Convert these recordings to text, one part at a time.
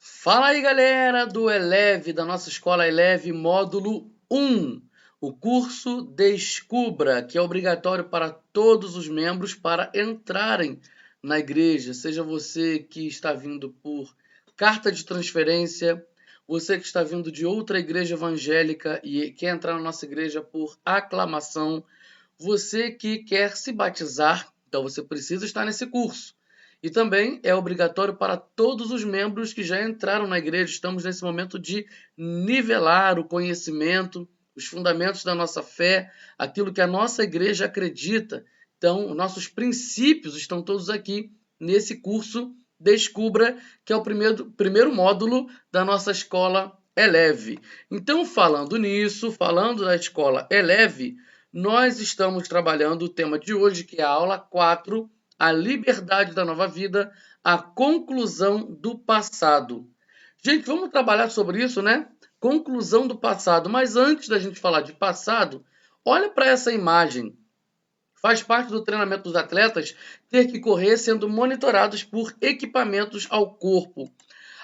Fala aí, galera do Eleve, da nossa escola Eleve, módulo 1, o curso Descubra, que é obrigatório para todos os membros para entrarem na igreja, seja você que está vindo por carta de transferência, você que está vindo de outra igreja evangélica e quer entrar na nossa igreja por aclamação, você que quer se batizar, então você precisa estar nesse curso. E também é obrigatório para todos os membros que já entraram na igreja. Estamos nesse momento de nivelar o conhecimento, os fundamentos da nossa fé, aquilo que a nossa igreja acredita. Então, nossos princípios estão todos aqui nesse curso Descubra, que é o primeiro módulo da nossa escola Eleve. Então, falando nisso, falando da escola Eleve, nós estamos trabalhando o tema de hoje, que é a aula 4, a liberdade da nova vida, a conclusão do passado. Gente, vamos trabalhar sobre isso, né? Conclusão do passado. Mas antes da gente falar de passado, olha para essa imagem. Faz parte do treinamento dos atletas ter que correr sendo monitorados por equipamentos ao corpo.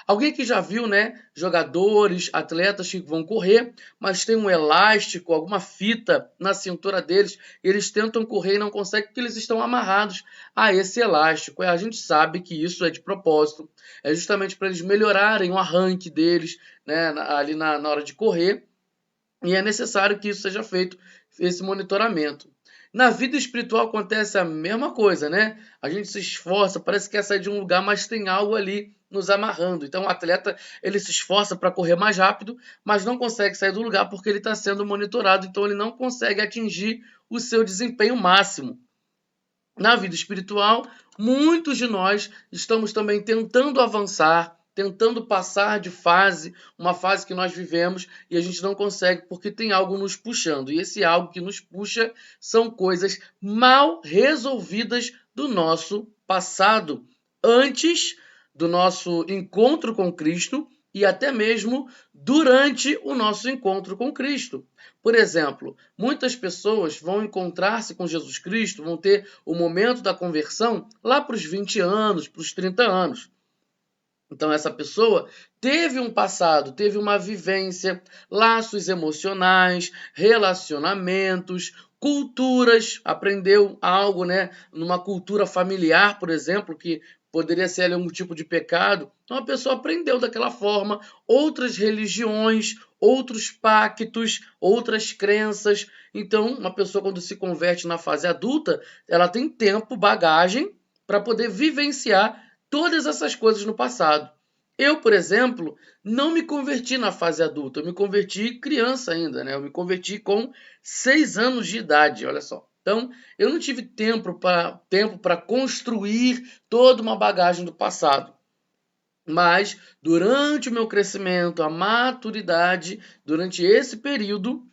Alguém que já viu, né, jogadores, atletas que vão correr, mas tem um elástico, alguma fita na cintura deles, eles tentam correr e não conseguem porque eles estão amarrados a esse elástico. A gente sabe que isso é de propósito, é justamente para eles melhorarem o arranque deles, né, ali na hora de correr, e é necessário que isso seja feito, esse monitoramento. Na vida espiritual acontece a mesma coisa, né? A gente se esforça, parece que quer sair de um lugar, mas tem algo ali nos amarrando. Então o atleta ele se esforça para correr mais rápido, mas não consegue sair do lugar porque ele está sendo monitorado, então ele não consegue atingir o seu desempenho máximo. Na vida espiritual, muitos de nós estamos também tentando avançar, tentando passar de fase, uma fase que nós vivemos e a gente não consegue porque tem algo nos puxando. E esse algo que nos puxa são coisas mal resolvidas do nosso passado, antes do nosso encontro com Cristo e até mesmo durante o nosso encontro com Cristo. Por exemplo, muitas pessoas vão encontrar-se com Jesus Cristo, vão ter o momento da conversão lá para os 20 anos, para os 30 anos. Então, essa pessoa teve um passado, teve uma vivência, laços emocionais, relacionamentos, culturas, aprendeu algo, né? Numa cultura familiar, por exemplo, que poderia ser ali um tipo de pecado. Então, a pessoa aprendeu daquela forma, outras religiões, outros pactos, outras crenças. Então, uma pessoa, quando se converte na fase adulta, ela tem tempo, bagagem, para poder vivenciar todas essas coisas no passado. Eu, por exemplo, não me converti na fase adulta, eu me converti criança ainda, né? Eu me converti com 6 anos de idade, olha só. Então, eu não tive tempo para construir toda uma bagagem do passado. Mas, durante o meu crescimento, a maturidade, durante esse período,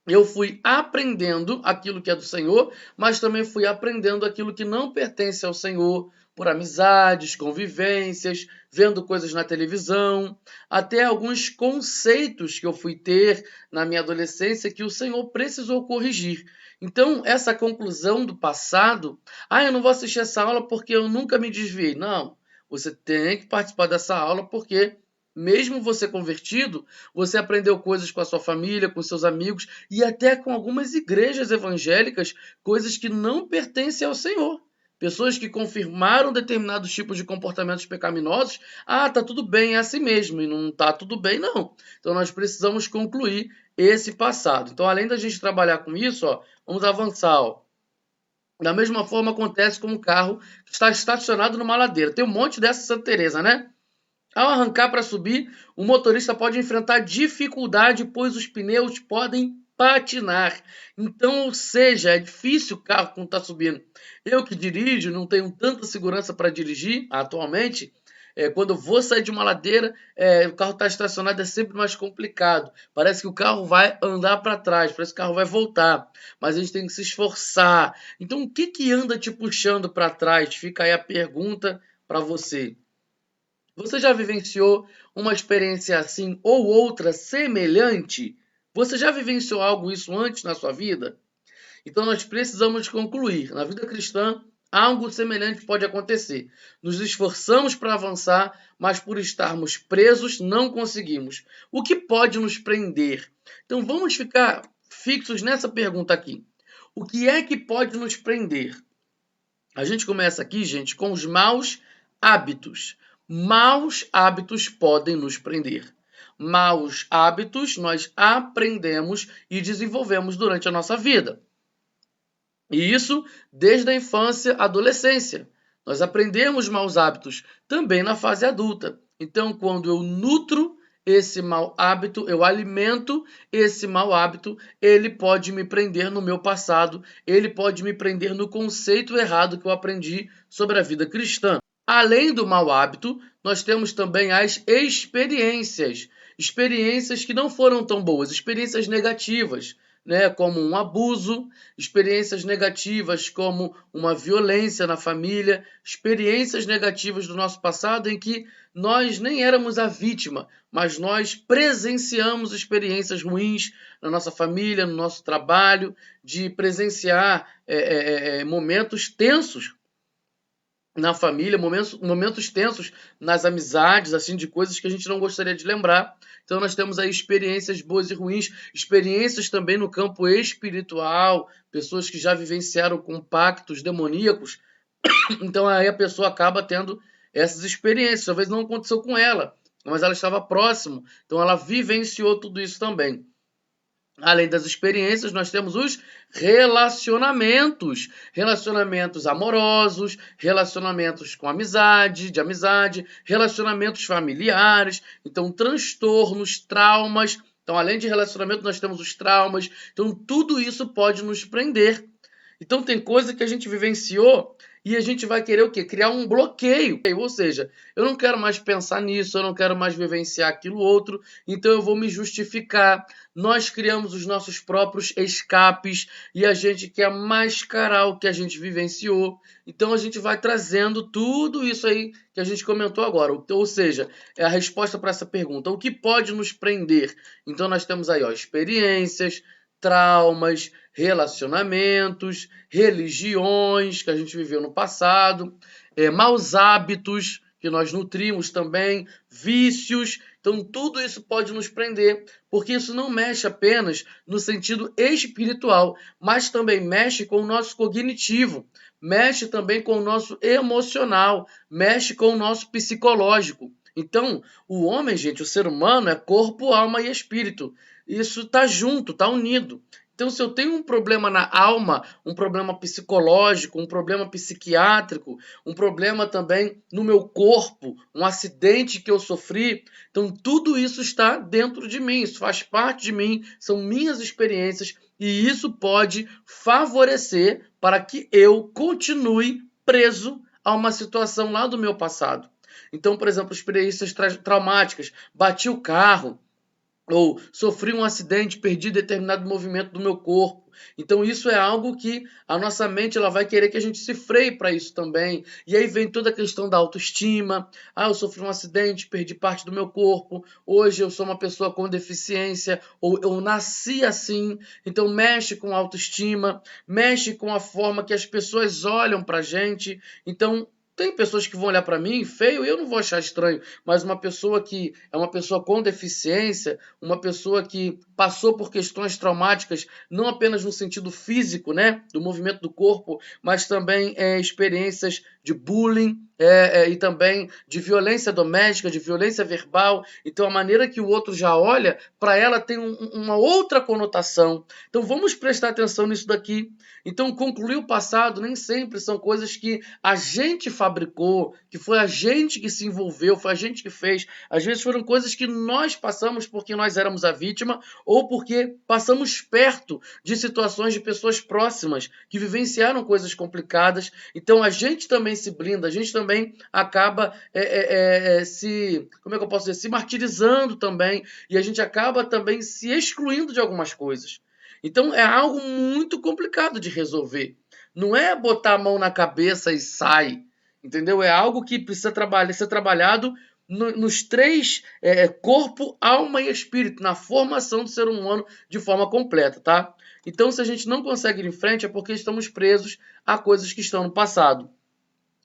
eu fui aprendendo aquilo que é do Senhor, mas também fui aprendendo aquilo que não pertence ao Senhor, por amizades, convivências, vendo coisas na televisão, até alguns conceitos que eu fui ter na minha adolescência que o Senhor precisou corrigir. Então, essa conclusão do passado, eu não vou assistir essa aula porque eu nunca me desviei. Não, você tem que participar dessa aula porque mesmo você convertido, você aprendeu coisas com a sua família, com seus amigos e até com algumas igrejas evangélicas, coisas que não pertencem ao Senhor. Pessoas que confirmaram determinados tipos de comportamentos pecaminosos. Tá tudo bem, é assim mesmo. E não tá tudo bem, não. Então nós precisamos concluir esse passado. Então, além da gente trabalhar com isso, vamos avançar. Da mesma forma acontece com um carro que está estacionado numa ladeira. Tem um monte dessa Santa Teresa, né? Ao arrancar para subir, o motorista pode enfrentar dificuldade, pois os pneus podem patinar. Então, ou seja, é difícil o carro quando está subindo. Eu que dirijo, não tenho tanta segurança para dirigir atualmente. Quando eu vou sair de uma ladeira, o carro está estacionado, é sempre mais complicado. Parece que o carro vai andar para trás, parece que o carro vai voltar. Mas a gente tem que se esforçar. Então, o que anda te puxando para trás? Fica aí a pergunta para você. Você já vivenciou uma experiência assim ou outra semelhante? Você já vivenciou algo isso antes na sua vida? Então nós precisamos concluir. Na vida cristã, algo semelhante pode acontecer. Nos esforçamos para avançar, mas por estarmos presos, não conseguimos. O que pode nos prender? Então vamos ficar fixos nessa pergunta aqui. O que é que pode nos prender? A gente começa aqui, gente, com os maus hábitos. Maus hábitos podem nos prender. Maus hábitos nós aprendemos e desenvolvemos durante a nossa vida. E isso desde a infância à adolescência. Nós aprendemos maus hábitos também na fase adulta. Então, quando eu nutro esse mau hábito, eu alimento esse mau hábito, ele pode me prender no meu passado, ele pode me prender no conceito errado que eu aprendi sobre a vida cristã. Além do mau hábito, nós temos também as experiências. Experiências que não foram tão boas, experiências negativas, né, como um abuso, experiências negativas como uma violência na família, experiências negativas do nosso passado em que nós nem éramos a vítima, mas nós presenciamos experiências ruins na nossa família, no nosso trabalho, de presenciar momentos tensos na família, momentos tensos nas amizades, assim, de coisas que a gente não gostaria de lembrar. Então nós temos aí experiências boas e ruins, experiências também no campo espiritual, pessoas que já vivenciaram com pactos demoníacos. Então aí a pessoa acaba tendo essas experiências. Talvez não aconteceu com ela, mas ela estava próximo. Então ela vivenciou tudo isso também. Além das experiências, nós temos os relacionamentos. Relacionamentos amorosos, relacionamentos com amizade, relacionamentos familiares. Então, transtornos, traumas. Então, além de relacionamento, nós temos os traumas. Então, tudo isso pode nos prender. Então, tem coisa que a gente vivenciou e a gente vai querer o quê? Criar um bloqueio. Ou seja, eu não quero mais pensar nisso, eu não quero mais vivenciar aquilo outro, então eu vou me justificar. Nós criamos os nossos próprios escapes e a gente quer mascarar o que a gente vivenciou. Então a gente vai trazendo tudo isso aí que a gente comentou agora. Ou seja, é a resposta para essa pergunta. O que pode nos prender? Então nós temos aí, ó, experiências, traumas, relacionamentos, religiões que a gente viveu no passado, maus hábitos que nós nutrimos também, vícios. Então, tudo isso pode nos prender, porque isso não mexe apenas no sentido espiritual, mas também mexe com o nosso cognitivo, mexe também com o nosso emocional, mexe com o nosso psicológico. Então, o homem, gente, o ser humano é corpo, alma e espírito. Isso está junto, está unido. Então, se eu tenho um problema na alma, um problema psicológico, um problema psiquiátrico, um problema também no meu corpo, um acidente que eu sofri, então tudo isso está dentro de mim, isso faz parte de mim, são minhas experiências e isso pode favorecer para que eu continue preso a uma situação lá do meu passado. Então, por exemplo, experiências traumáticas, bati o carro, ou sofri um acidente, perdi determinado movimento do meu corpo. Então isso é algo que a nossa mente ela vai querer que a gente se freie para isso também. E aí vem toda a questão da autoestima. Ah, eu sofri um acidente, perdi parte do meu corpo. Hoje eu sou uma pessoa com deficiência. Ou eu nasci assim. Então mexe com a autoestima, mexe com a forma que as pessoas olham para a gente. Então tem pessoas que vão olhar para mim feio e eu não vou achar estranho, mas uma pessoa que é uma pessoa com deficiência, uma pessoa que passou por questões traumáticas, não apenas no sentido físico, né, do movimento do corpo, mas também experiências de bullying e também de violência doméstica, de violência verbal. Então, a maneira que o outro já olha, para ela tem uma outra conotação. Então, vamos prestar atenção nisso daqui. Então, concluir o passado nem sempre são coisas que a gente fabricou, que foi a gente que se envolveu, foi a gente que fez. Às vezes foram coisas que nós passamos porque nós éramos a vítima ou porque passamos perto de situações de pessoas próximas que vivenciaram coisas complicadas. Então, a gente também se blinda, a gente também acaba como é que eu posso dizer? Se martirizando também e a gente acaba também se excluindo de algumas coisas. Então é algo muito complicado de resolver. Não é botar a mão na cabeça e sai, entendeu? É algo que precisa ser trabalhado nos três, corpo, alma e espírito, na formação do ser humano de forma completa, tá? Então, se a gente não consegue ir em frente, é porque estamos presos a coisas que estão no passado.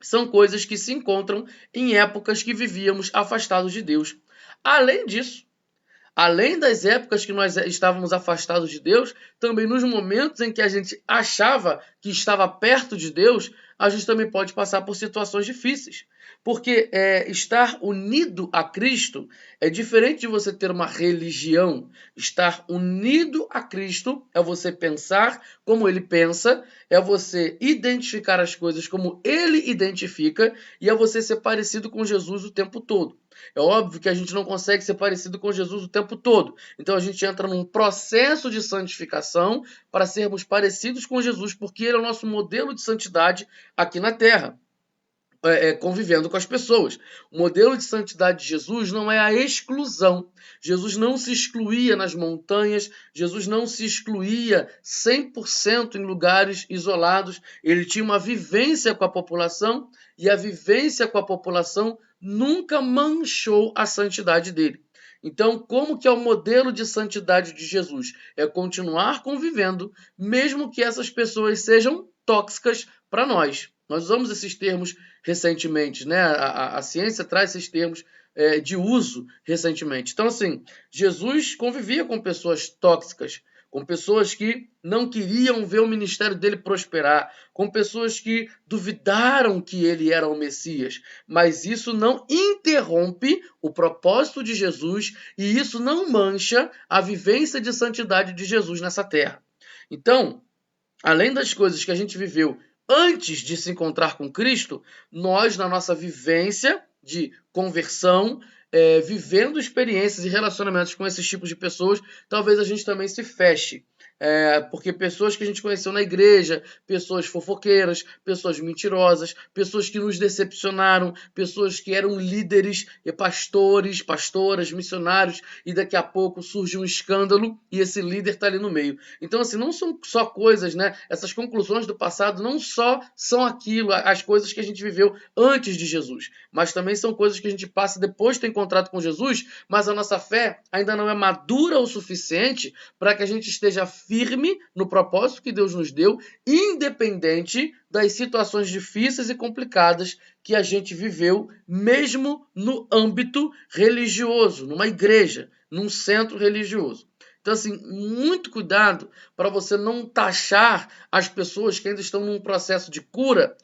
São coisas que se encontram em épocas que vivíamos afastados de Deus. Além disso, além das épocas que nós estávamos afastados de Deus, também nos momentos em que a gente achava que estava perto de Deus, a gente também pode passar por situações difíceis. Porque estar unido a Cristo é diferente de você ter uma religião. Estar unido a Cristo é você pensar como ele pensa, é você identificar as coisas como ele identifica e é você ser parecido com Jesus o tempo todo. É óbvio que a gente não consegue ser parecido com Jesus o tempo todo. Então a gente entra num processo de santificação para sermos parecidos com Jesus, porque ele é o nosso modelo de santidade aqui na Terra. Convivendo com as pessoas. O modelo de santidade de Jesus não é a exclusão. Jesus não se excluía nas montanhas, Jesus não se excluía 100% em lugares isolados. Ele tinha uma vivência com a população e a vivência com a população nunca manchou a santidade dele. Então, como que é o modelo de santidade de Jesus? É continuar convivendo, mesmo que essas pessoas sejam tóxicas para nós. Nós usamos esses termos recentemente, né? A ciência traz esses termos de uso recentemente. Então, assim, Jesus convivia com pessoas tóxicas, com pessoas que não queriam ver o ministério dele prosperar, com pessoas que duvidaram que ele era o Messias. Mas isso não interrompe o propósito de Jesus e isso não mancha a vivência de santidade de Jesus nessa terra. Então, além das coisas que a gente viveu antes de se encontrar com Cristo, nós, na nossa vivência de conversão, vivendo experiências e relacionamentos com esses tipos de pessoas, talvez a gente também se feche. Porque pessoas que a gente conheceu na igreja, pessoas fofoqueiras, pessoas mentirosas, pessoas que nos decepcionaram, pessoas que eram líderes, pastores, pastoras, missionários, e daqui a pouco surge um escândalo e esse líder está ali no meio. Então, assim, não são só coisas, né? Essas conclusões do passado não só são aquilo, as coisas que a gente viveu antes de Jesus, mas também são coisas que a gente passa depois de ter encontrado com Jesus, mas a nossa fé ainda não é madura o suficiente para que a gente esteja firme no propósito que Deus nos deu, independente das situações difíceis e complicadas que a gente viveu, mesmo no âmbito religioso, numa igreja, num centro religioso. Então, assim, muito cuidado para você não taxar as pessoas que ainda estão num processo de cura,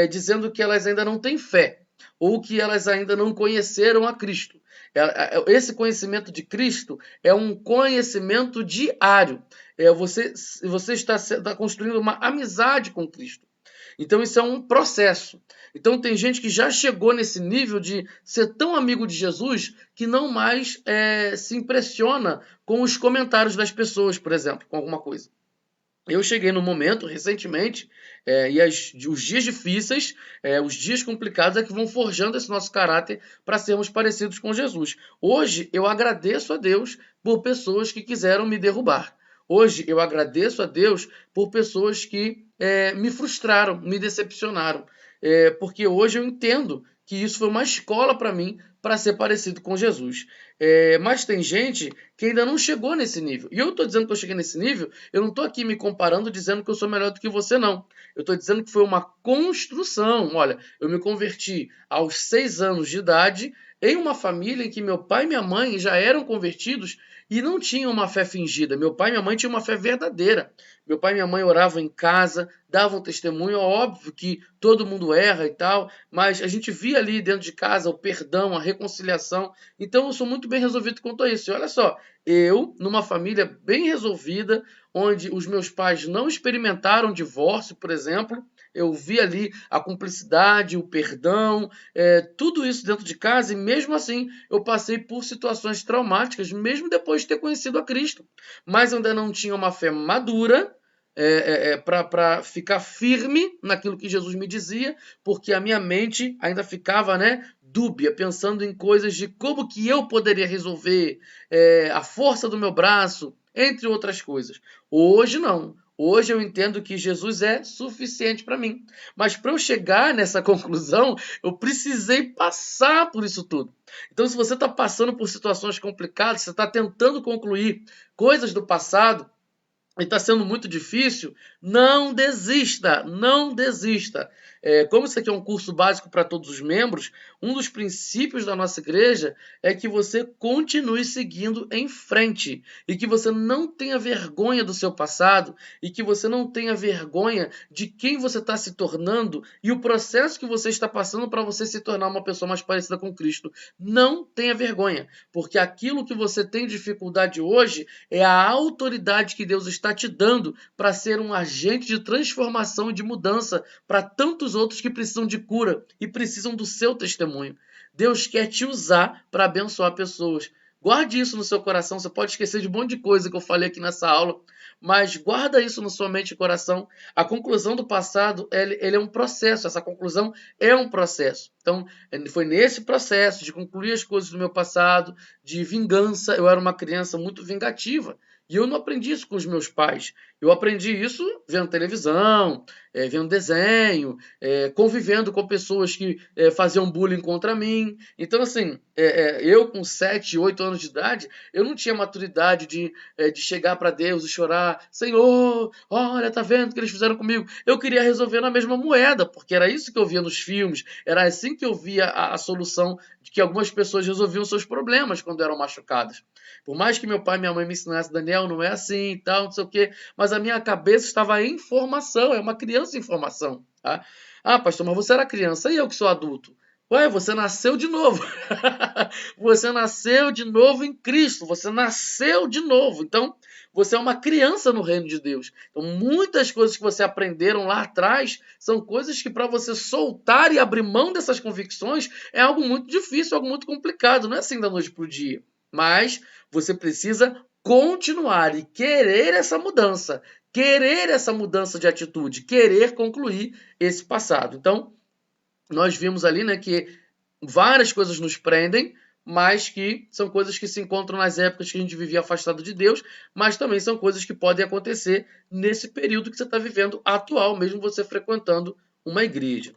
dizendo que elas ainda não têm fé, ou que elas ainda não conheceram a Cristo. Esse conhecimento de Cristo é um conhecimento diário. Você está construindo uma amizade com Cristo. Então isso é um processo. Então tem gente que já chegou nesse nível de ser tão amigo de Jesus que não mais se impressiona com os comentários das pessoas, por exemplo, com alguma coisa. Eu cheguei no momento, recentemente, os dias difíceis, os dias complicados é que vão forjando esse nosso caráter para sermos parecidos com Jesus. Hoje, eu agradeço a Deus por pessoas que quiseram me derrubar. Hoje, eu agradeço a Deus por pessoas que me frustraram, me decepcionaram. Porque hoje eu entendo que isso foi uma escola para mim para ser parecido com Jesus. Mas tem gente que ainda não chegou nesse nível. E eu estou dizendo que eu cheguei nesse nível, eu não estou aqui me comparando dizendo que eu sou melhor do que você, não. Eu estou dizendo que foi uma construção. Olha, eu me converti aos 6 anos de idade em uma família em que meu pai e minha mãe já eram convertidos e não tinham uma fé fingida. Meu pai e minha mãe tinham uma fé verdadeira. Meu pai e minha mãe oravam em casa, davam testemunho. É óbvio que todo mundo erra e tal, mas a gente via ali dentro de casa o perdão, a reconciliação. Então eu sou muito bem resolvido quanto a isso. E olha só, eu, numa família bem resolvida, onde os meus pais não experimentaram divórcio, por exemplo, eu vi ali a cumplicidade, o perdão, tudo isso dentro de casa, e mesmo assim eu passei por situações traumáticas, mesmo depois de ter conhecido a Cristo. Mas eu ainda não tinha uma fé madura para ficar firme naquilo que Jesus me dizia, porque a minha mente ainda ficava, dúbia, pensando em coisas de como que eu poderia resolver, a força do meu braço, entre outras coisas. Hoje não. Hoje eu entendo que Jesus é suficiente para mim. Mas para eu chegar nessa conclusão, eu precisei passar por isso tudo. Então, se você está passando por situações complicadas, você está tentando concluir coisas do passado, e está sendo muito difícil, não desista, não desista. Como isso aqui é um curso básico para todos os membros, um dos princípios da nossa igreja é que você continue seguindo em frente e que você não tenha vergonha do seu passado e que você não tenha vergonha de quem você está se tornando e o processo que você está passando para você se tornar uma pessoa mais parecida com Cristo. Não tenha vergonha, porque aquilo que você tem dificuldade hoje é a autoridade que Deus está te dando para ser um agente de transformação e de mudança para tantos outros que precisam de cura e precisam do seu testemunho. Deus quer te usar para abençoar pessoas. Guarde isso no seu coração. Você pode esquecer de um monte de coisa que eu falei aqui nessa aula, mas guarda isso na sua mente e coração. A conclusão do passado, ele é um processo. Essa conclusão é um processo. Então, foi nesse processo de concluir as coisas do meu passado, de vingança. Eu era uma criança muito vingativa. E eu não aprendi isso com os meus pais. Eu aprendi isso vendo televisão, vendo desenho, convivendo com pessoas que faziam bullying contra mim. Então, assim, eu com 7, 8 anos de idade, eu não tinha maturidade de chegar para Deus e chorar: Senhor, olha, tá vendo o que eles fizeram comigo? Eu queria resolver na mesma moeda, porque era isso que eu via nos filmes, era assim que eu via a solução de que algumas pessoas resolviam seus problemas quando eram machucadas. Por mais que meu pai e minha mãe me ensinassem: Daniel, não é assim e tal, não sei o quê, mas a minha cabeça estava em formação, é uma criança em formação. Tá? Ah, pastor, mas você era criança e eu que sou adulto. Ué, você nasceu de novo. Você nasceu de novo em Cristo, você nasceu de novo. Então, você é uma criança no reino de Deus. Então, muitas coisas que você aprenderam lá atrás são coisas que para você soltar e abrir mão dessas convicções é algo muito difícil, algo muito complicado. Não é assim da noite para o dia. Mas você precisa continuar e querer essa mudança de atitude, querer concluir esse passado. Então, nós vimos ali, né, que várias coisas nos prendem, mas que são coisas que se encontram nas épocas que a gente vivia afastado de Deus, mas também são coisas que podem acontecer nesse período que você está vivendo atual, mesmo você frequentando uma igreja.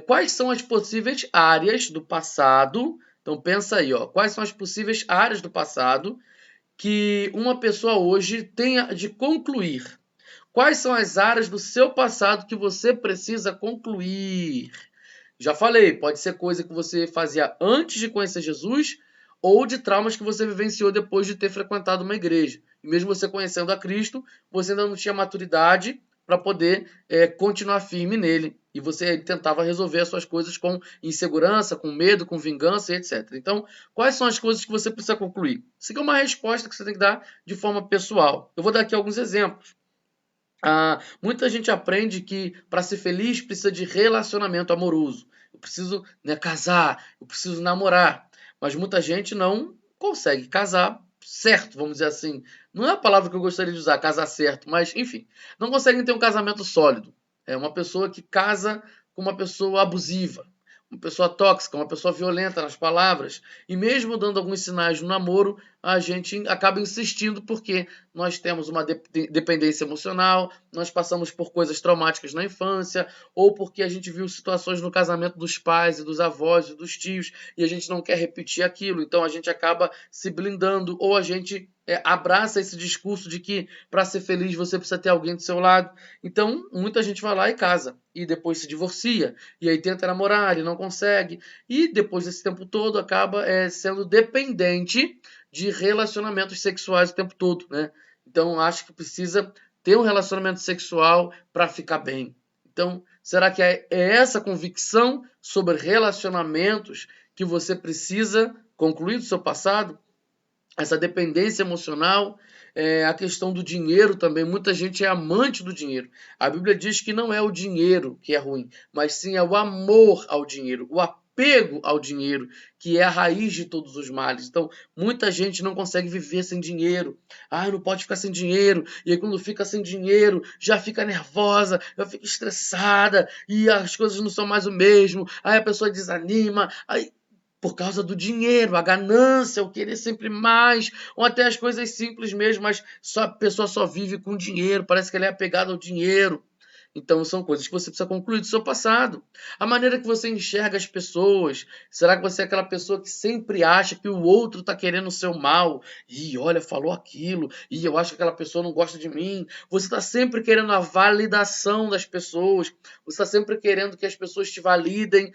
Quais são as possíveis áreas do passado? Então pensa aí, ó, quais são as possíveis áreas do passado que uma pessoa hoje tenha de concluir? Quais são as áreas do seu passado que você precisa concluir? Já falei, pode ser coisa que você fazia antes de conhecer Jesus ou de traumas que você vivenciou depois de ter frequentado uma igreja. E mesmo você conhecendo a Cristo, você ainda não tinha maturidade para poder continuar firme nele. E você tentava resolver as suas coisas com insegurança, com medo, com vingança, etc. Então, quais são as coisas que você precisa concluir? Isso aqui é uma resposta que você tem que dar de forma pessoal. Eu vou dar aqui alguns exemplos. Muita gente aprende que para ser feliz precisa de relacionamento amoroso. Eu preciso, né, casar, eu preciso namorar. Mas muita gente não consegue casar certo, vamos dizer assim. Não é a palavra que eu gostaria de usar, casar certo, mas enfim, não conseguem ter um casamento sólido. É uma pessoa que casa com uma pessoa abusiva, uma pessoa tóxica, uma pessoa violenta nas palavras. E mesmo dando alguns sinais no namoro, a gente acaba insistindo porque nós temos uma dependência emocional, nós passamos por coisas traumáticas na infância, ou porque a gente viu situações no casamento dos pais e dos avós e dos tios e a gente não quer repetir aquilo, então a gente acaba se blindando, ou a gente abraça esse discurso de que para ser feliz você precisa ter alguém do seu lado. Então muita gente vai lá e casa e depois se divorcia e aí tenta namorar e não consegue, e depois desse tempo todo acaba sendo dependente de relacionamentos sexuais o tempo todo, né? Então acho que precisa ter um relacionamento sexual para ficar bem. Então, será que é essa convicção sobre relacionamentos que você precisa concluir do seu passado? Essa dependência emocional, a questão do dinheiro também. Muita gente é amante do dinheiro. A Bíblia diz que não é o dinheiro que é ruim, mas sim é o amor ao dinheiro, o apego ao dinheiro, que é a raiz de todos os males. Então, muita gente não consegue viver sem dinheiro. Não pode ficar sem dinheiro. E aí, quando fica sem dinheiro, já fica nervosa, já fica estressada, e as coisas não são mais o mesmo. Aí a pessoa desanima. Aí, por causa do dinheiro, a ganância, o querer sempre mais, ou até as coisas simples mesmo, mas a pessoa só vive com dinheiro, parece que ela é apegada ao dinheiro. Então são coisas que você precisa concluir do seu passado. A maneira que você enxerga as pessoas. Será que você é aquela pessoa que sempre acha que o outro está querendo o seu mal? E olha, falou aquilo. E eu acho que aquela pessoa não gosta de mim. Você está sempre querendo a validação das pessoas. Você está sempre querendo que as pessoas te validem.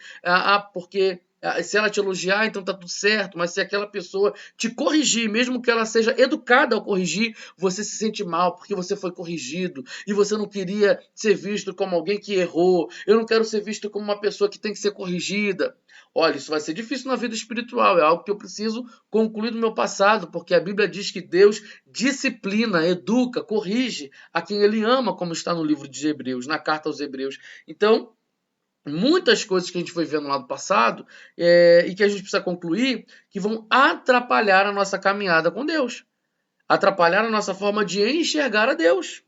Porque se ela te elogiar, então tá tudo certo, mas se aquela pessoa te corrigir, mesmo que ela seja educada ao corrigir, você se sente mal porque você foi corrigido e você não queria ser visto como alguém que errou. Eu não quero ser visto como uma pessoa que tem que ser corrigida. Olha, isso vai ser difícil na vida espiritual, é algo que eu preciso concluir do meu passado, porque a Bíblia diz que Deus disciplina, educa, corrige a quem ele ama, como está no livro de Hebreus, na carta aos Hebreus. Então, muitas coisas que a gente foi vendo lá do passado e que a gente precisa concluir que vão atrapalhar a nossa caminhada com Deus, atrapalhar a nossa forma de enxergar a Deus.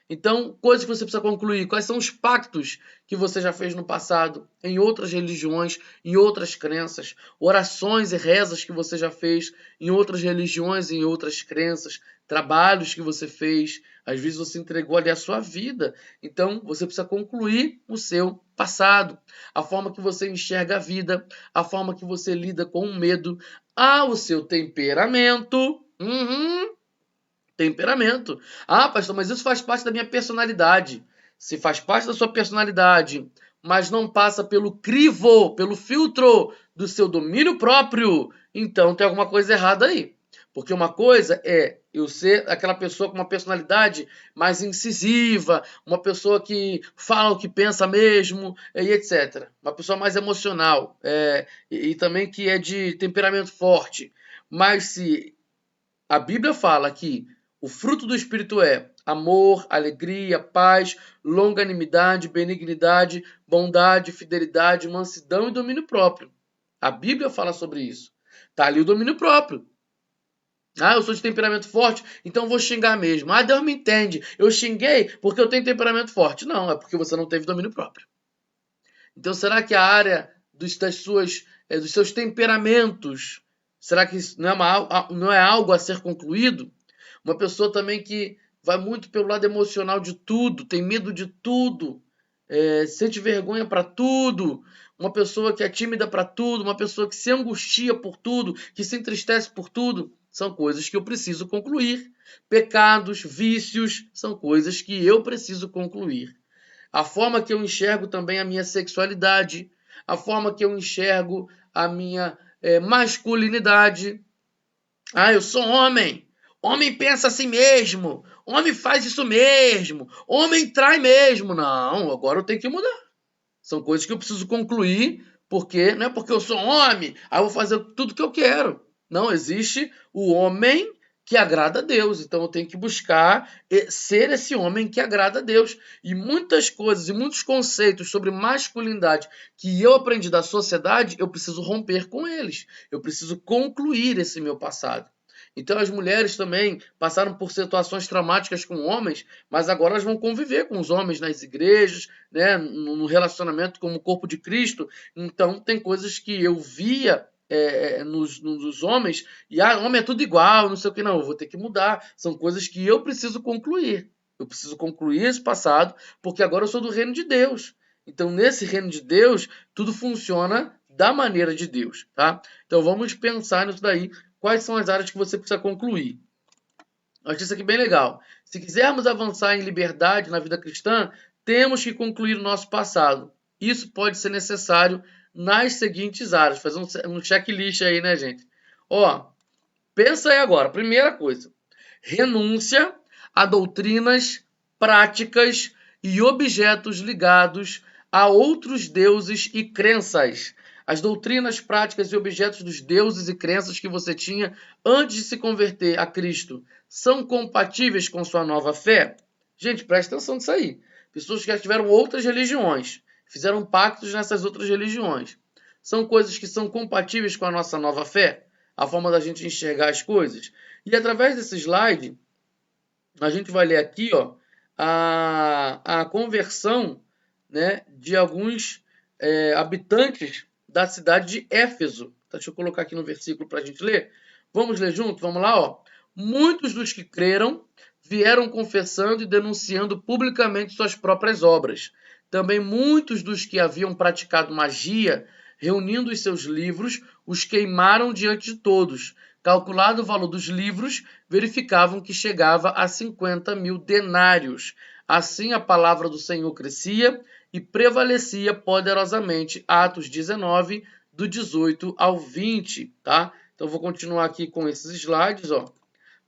Então, coisas que você precisa concluir, quais são os pactos que você já fez no passado, em outras religiões, em outras crenças, orações e rezas que você já fez em outras religiões, em outras crenças, trabalhos que você fez, às vezes você entregou ali a sua vida. Então, você precisa concluir o seu passado, a forma que você enxerga a vida, a forma que você lida com o medo, o seu temperamento. Temperamento. Pastor, mas isso faz parte da minha personalidade. Se faz parte da sua personalidade, mas não passa pelo crivo, pelo filtro do seu domínio próprio, então tem alguma coisa errada aí. Porque uma coisa é eu ser aquela pessoa com uma personalidade mais incisiva, uma pessoa que fala o que pensa mesmo, e etc. Uma pessoa mais emocional, e também que é de temperamento forte. Mas se a Bíblia fala que o fruto do Espírito é amor, alegria, paz, longanimidade, benignidade, bondade, fidelidade, mansidão e domínio próprio. A Bíblia fala sobre isso. Está ali o domínio próprio. Eu sou de temperamento forte, então vou xingar mesmo. Deus me entende. Eu xinguei porque eu tenho temperamento forte. Não, é porque você não teve domínio próprio. Então, será que a área dos seus temperamentos, será que isso não é algo a ser concluído? Uma pessoa também que vai muito pelo lado emocional de tudo, tem medo de tudo, sente vergonha para tudo, uma pessoa que é tímida para tudo, uma pessoa que se angustia por tudo, que se entristece por tudo, são coisas que eu preciso concluir. Pecados, vícios, são coisas que eu preciso concluir. A forma que eu enxergo também a minha sexualidade, a forma que eu enxergo a minha masculinidade. Eu sou homem. Homem pensa assim mesmo. Homem faz isso mesmo. Homem trai mesmo. Não, agora eu tenho que mudar. São coisas que eu preciso concluir, porque não é porque eu sou homem, aí eu vou fazer tudo que eu quero. Não, existe o homem que agrada a Deus. Então eu tenho que buscar ser esse homem que agrada a Deus. E muitas coisas e muitos conceitos sobre masculinidade que eu aprendi da sociedade, eu preciso romper com eles. Eu preciso concluir esse meu passado. Então as mulheres também passaram por situações traumáticas com homens, mas agora elas vão conviver com os homens nas igrejas, né, no relacionamento como o corpo de Cristo. Então tem coisas que eu via nos homens, e homem é tudo igual, não sei o que, não, eu vou ter que mudar. São coisas que eu preciso concluir. Eu preciso concluir esse passado, porque agora eu sou do reino de Deus. Então, nesse reino de Deus, tudo funciona da maneira de Deus, tá? Então, vamos pensar nisso daí. Quais são as áreas que você precisa concluir? Eu achei isso aqui bem legal. Se quisermos avançar em liberdade na vida cristã, temos que concluir o nosso passado. Isso pode ser necessário nas seguintes áreas. Fazer um checklist aí, né, gente? Pensa aí agora. Primeira coisa. Renúncia a doutrinas, práticas e objetos ligados a outros deuses e crenças. As doutrinas, práticas e objetos dos deuses e crenças que você tinha antes de se converter a Cristo são compatíveis com sua nova fé? Gente, presta atenção nisso aí. Pessoas que já tiveram outras religiões, fizeram pactos nessas outras religiões. São coisas que são compatíveis com a nossa nova fé? A forma da gente enxergar as coisas? E através desse slide, a gente vai ler aqui a conversão, né, de alguns habitantes da cidade de Éfeso. Deixa eu colocar aqui no versículo para a gente ler. Vamos ler junto? Vamos lá. Muitos dos que creram vieram confessando e denunciando publicamente suas próprias obras. Também muitos dos que haviam praticado magia, reunindo os seus livros, os queimaram diante de todos. Calculado o valor dos livros, verificavam que chegava a 50.000 denários. Assim a palavra do Senhor crescia e prevalecia poderosamente. Atos 19, do 18 ao 20, tá? Então vou continuar aqui com esses slides, ó.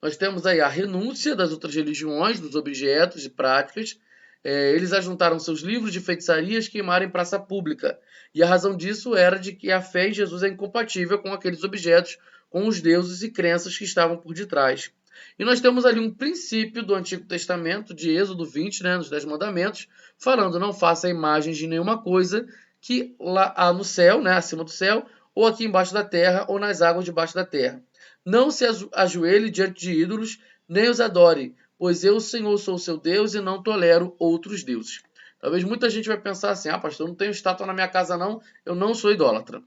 Nós temos aí a renúncia das outras religiões, dos objetos e práticas. Eles ajuntaram seus livros de feitiçarias e queimaram em praça pública. E a razão disso era de que a fé em Jesus é incompatível com aqueles objetos, com os deuses e crenças que estavam por detrás. E nós temos ali um princípio do Antigo Testamento, de Êxodo 20, né, nos 10 Mandamentos, falando: não faça imagens de nenhuma coisa que lá no céu, né, acima do céu, ou aqui embaixo da terra, ou nas águas debaixo da terra. Não se ajoelhe diante de ídolos, nem os adore, pois eu, Senhor, sou o seu Deus e não tolero outros deuses. Talvez muita gente vai pensar assim: pastor, eu não tenho estátua na minha casa não, eu não sou idólatra.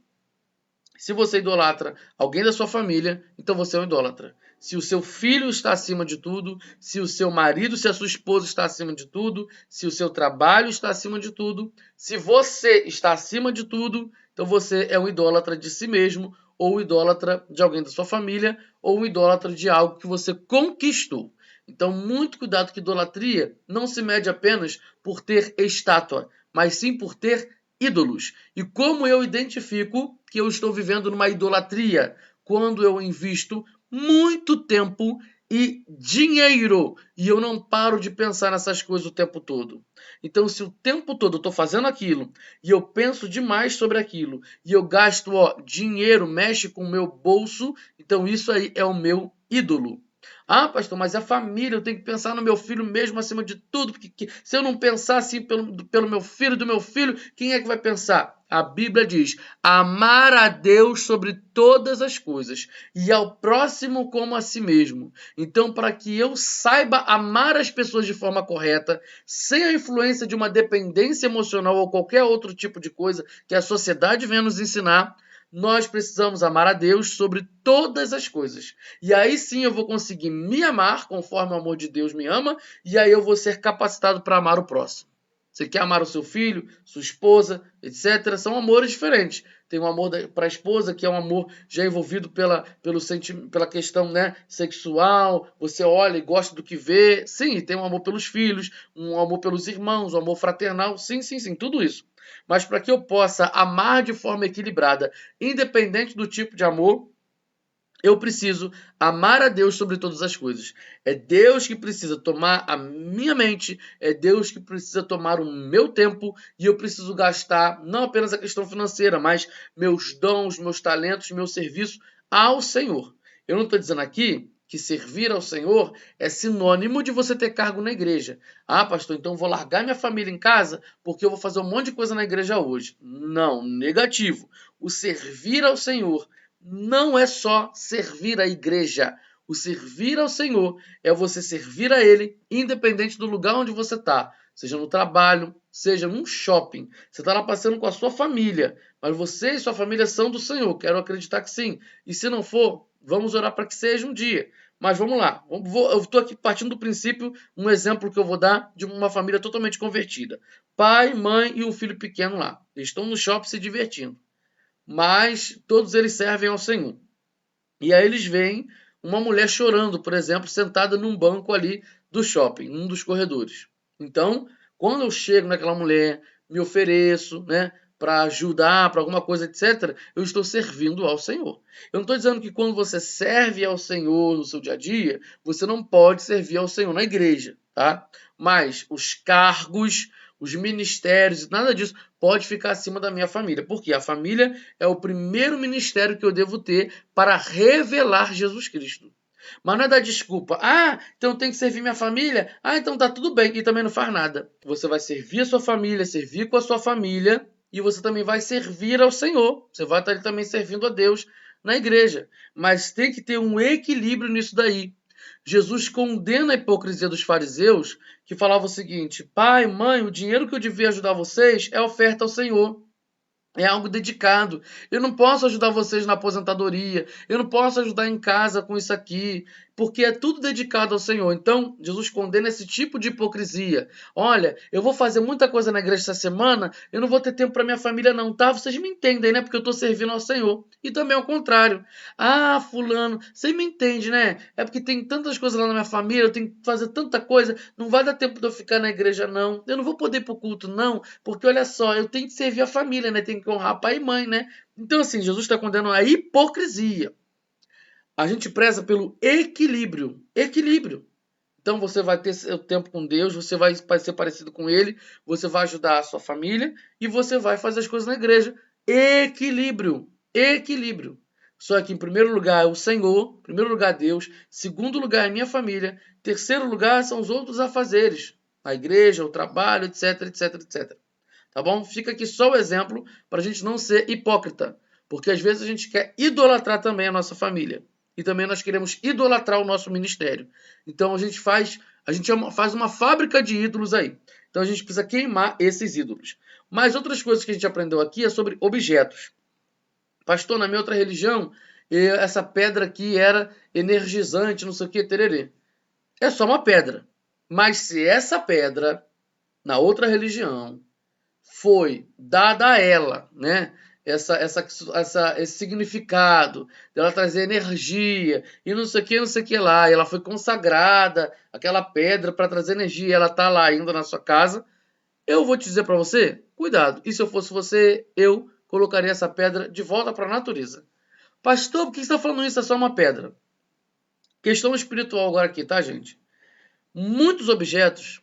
Se você idolatra alguém da sua família, então você é um idólatra. Se o seu filho está acima de tudo, se o seu marido, se a sua esposa está acima de tudo, se o seu trabalho está acima de tudo, se você está acima de tudo, então você é um idólatra de si mesmo, ou um idólatra de alguém da sua família, ou um idólatra de algo que você conquistou. Então, muito cuidado, que idolatria não se mede apenas por ter estátua, mas sim por ter ídolos. E como eu identifico que eu estou vivendo numa idolatria? Quando eu invisto muito tempo e dinheiro e eu não paro de pensar nessas coisas o tempo todo. Então, se o tempo todo eu estou fazendo aquilo e eu penso demais sobre aquilo e eu gasto dinheiro, mexe com o meu bolso, então isso aí é o meu ídolo. Pastor, mas é a família, eu tenho que pensar no meu filho mesmo acima de tudo, porque se eu não pensar assim pelo meu filho, do meu filho, quem é que vai pensar? A Bíblia diz: amar a Deus sobre todas as coisas e ao próximo como a si mesmo. Então, para que eu saiba amar as pessoas de forma correta, sem a influência de uma dependência emocional ou qualquer outro tipo de coisa que a sociedade vem nos ensinar, nós precisamos amar a Deus sobre todas as coisas. E aí sim eu vou conseguir me amar conforme o amor de Deus me ama, e aí eu vou ser capacitado para amar o próximo. Você quer amar o seu filho, sua esposa, etc. São amores diferentes. Tem um amor para a esposa, que é um amor já envolvido pela questão, né, sexual. Você olha e gosta do que vê. Sim, tem um amor pelos filhos, um amor pelos irmãos, um amor fraternal. Sim, tudo isso. Mas para que eu possa amar de forma equilibrada, independente do tipo de amor, eu preciso amar a Deus sobre todas as coisas. É Deus que precisa tomar a minha mente, é Deus que precisa tomar o meu tempo, e eu preciso gastar não apenas a questão financeira, mas meus dons, meus talentos, meu serviço ao Senhor. Eu não estou dizendo aqui que servir ao Senhor é sinônimo de você ter cargo na igreja. Pastor, então eu vou largar minha família em casa porque eu vou fazer um monte de coisa na igreja hoje. Não, negativo. O servir ao Senhor não é só servir a igreja. O servir ao Senhor é você servir a Ele, independente do lugar onde você está. Seja no trabalho, seja num shopping. Você está lá passando com a sua família, mas você e sua família são do Senhor. Quero acreditar que sim. E se não for, vamos orar para que seja um dia. Mas vamos lá. Eu estou aqui partindo do princípio, um exemplo que eu vou dar de uma família totalmente convertida. Pai, mãe e um filho pequeno lá. Eles estão no shopping se divertindo, mas todos eles servem ao Senhor. E aí eles veem uma mulher chorando, por exemplo, sentada num banco ali do shopping, num dos corredores. Então, quando eu chego naquela mulher, me ofereço, né, para ajudar, para alguma coisa, etc., eu estou servindo ao Senhor. Eu não estou dizendo que quando você serve ao Senhor no seu dia a dia, você não pode servir ao Senhor na igreja, tá? Mas os cargos, os ministérios, nada disso pode ficar acima da minha família. Porque a família é o primeiro ministério que eu devo ter para revelar Jesus Cristo. Mas não é dar desculpa. Então eu tenho que servir minha família? Então tá tudo bem. E também não faz nada. Você vai servir a sua família, servir com a sua família, e você também vai servir ao Senhor. Você vai estar também servindo a Deus na igreja. Mas tem que ter um equilíbrio nisso daí. Jesus condena a hipocrisia dos fariseus, que falavam o seguinte: pai, mãe, o dinheiro que eu devia ajudar vocês é oferta ao Senhor. É algo dedicado. Eu não posso ajudar vocês na aposentadoria. Eu não posso ajudar em casa com isso aqui. porque é tudo dedicado ao Senhor. Então, Jesus condena esse tipo de hipocrisia. Olha, eu vou fazer muita coisa na igreja essa semana, eu não vou ter tempo para minha família não, tá? Vocês me entendem, né? Porque eu estou servindo ao Senhor. E também ao contrário. Ah, fulano, você me entende, né? É porque tem tantas coisas lá na minha família, eu tenho que fazer tanta coisa, não vai dar tempo de eu ficar na igreja não. Eu não vou poder ir pro culto não, porque olha só, eu tenho que servir a família, né? Tenho que honrar pai e mãe, né? Então assim, Jesus está condenando a hipocrisia. A gente preza pelo equilíbrio. Equilíbrio. Então você vai ter seu tempo com Deus, você vai ser parecido com Ele, você vai ajudar a sua família e você vai fazer as coisas na igreja. Equilíbrio. Equilíbrio. Só que em primeiro lugar é o Senhor, em primeiro lugar Deus, segundo lugar é minha família, terceiro lugar são os outros afazeres, a igreja, o trabalho, etc, etc, etc. Tá bom? Fica aqui só o exemplo para a gente não ser hipócrita, porque às vezes a gente quer idolatrar também a nossa família e também nós queremos idolatrar o nosso ministério. Então a gente faz uma fábrica de ídolos aí. Então a gente precisa queimar esses ídolos. Mas outras coisas que a gente aprendeu aqui é sobre objetos. Pastor, na minha outra religião, essa pedra aqui era energizante, não sei o que, tererê. É só uma pedra. Mas se essa pedra, na outra religião, foi dada a ela, né? Esse significado dela trazer energia e não sei o que lá. E ela foi consagrada, aquela pedra para trazer energia. E ela tá lá ainda na sua casa. Eu vou te dizer para você, cuidado. E se eu fosse você, eu colocaria essa pedra de volta para a natureza. Pastor, por que você está falando isso? É só uma pedra. Questão espiritual agora aqui, tá, gente? Muitos objetos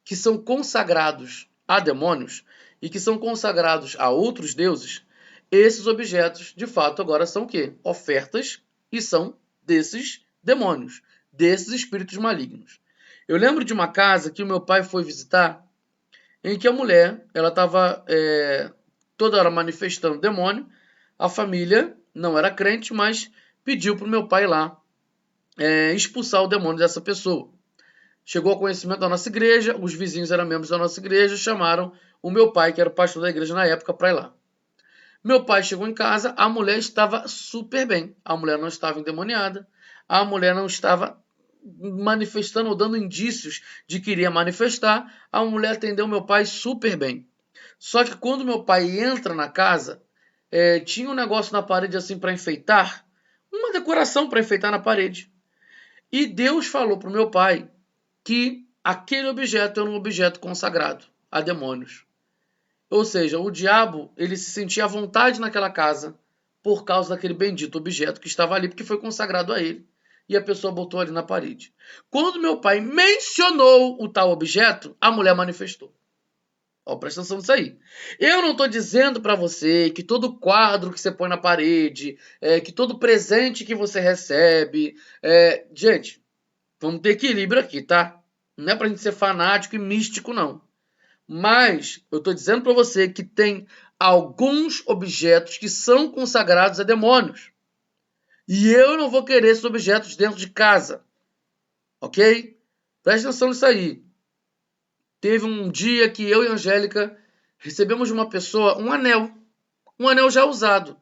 que são consagrados a demônios e que são consagrados a outros deuses, esses objetos, de fato, agora são o quê? Ofertas e são desses demônios, desses espíritos malignos. Eu lembro de uma casa que o meu pai foi visitar, em que a mulher, ela estava toda hora manifestando demônio, a família não era crente, mas pediu para o meu pai lá expulsar o demônio dessa pessoa. Chegou ao conhecimento da nossa igreja, os vizinhos eram membros da nossa igreja, chamaram o meu pai, que era o pastor da igreja na época, para ir lá. Meu pai chegou em casa, a mulher estava super bem. A mulher não estava endemoniada, a mulher não estava manifestando ou dando indícios de que iria manifestar. A mulher atendeu meu pai super bem. Só que quando meu pai entra na casa, tinha um negócio na parede assim para enfeitar, uma decoração para enfeitar na parede. E Deus falou para o meu pai que aquele objeto era um objeto consagrado a demônios. Ou seja, o diabo ele se sentia à vontade naquela casa por causa daquele bendito objeto que estava ali, porque foi consagrado a ele. E a pessoa botou ali na parede. Quando meu pai mencionou o tal objeto, a mulher manifestou. Ó, presta atenção nisso aí. Eu não estou dizendo para você que todo quadro que você põe na parede, que todo presente que você recebe... Gente, vamos ter equilíbrio aqui, tá? Não é pra gente ser fanático e místico, não. Mas eu estou dizendo para você que tem alguns objetos que são consagrados a demônios. E eu não vou querer esses objetos dentro de casa. Ok? Presta atenção nisso aí. Teve um dia que eu e a Angélica recebemos de uma pessoa um anel já usado.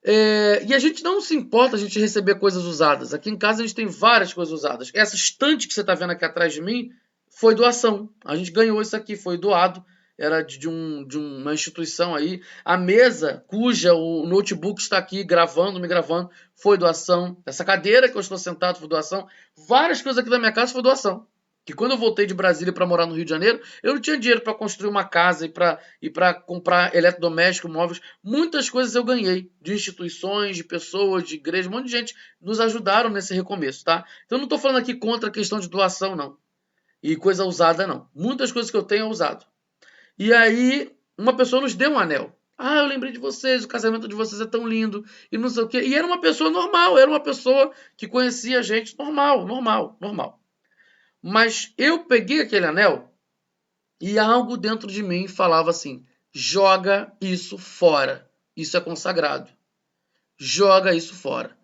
E a gente não se importa a gente receber coisas usadas. Aqui em casa a gente tem várias coisas usadas. Essa estante que você está vendo aqui atrás de mim foi doação. A gente ganhou isso aqui, foi doado. Era de uma instituição aí. A mesa, cuja o notebook está aqui me gravando, foi doação. Essa cadeira que eu estou sentado foi doação. Várias coisas aqui da minha casa foi doação. Que quando eu voltei de Brasília para morar no Rio de Janeiro, eu não tinha dinheiro para construir uma casa e para comprar eletrodomésticos, móveis. Muitas coisas eu ganhei de instituições, de pessoas, de igreja, um monte de gente nos ajudaram nesse recomeço, tá? Então eu não estou falando aqui contra a questão de doação, não. E coisa usada, não. Muitas coisas que eu tenho é usado. E aí, uma pessoa nos deu um anel. Ah, eu lembrei de vocês, o casamento de vocês é tão lindo, e não sei o quê. E era uma pessoa normal, era uma pessoa que conhecia a gente normal. Mas eu peguei aquele anel e algo dentro de mim falava assim: joga isso fora. Isso é consagrado. Joga isso fora.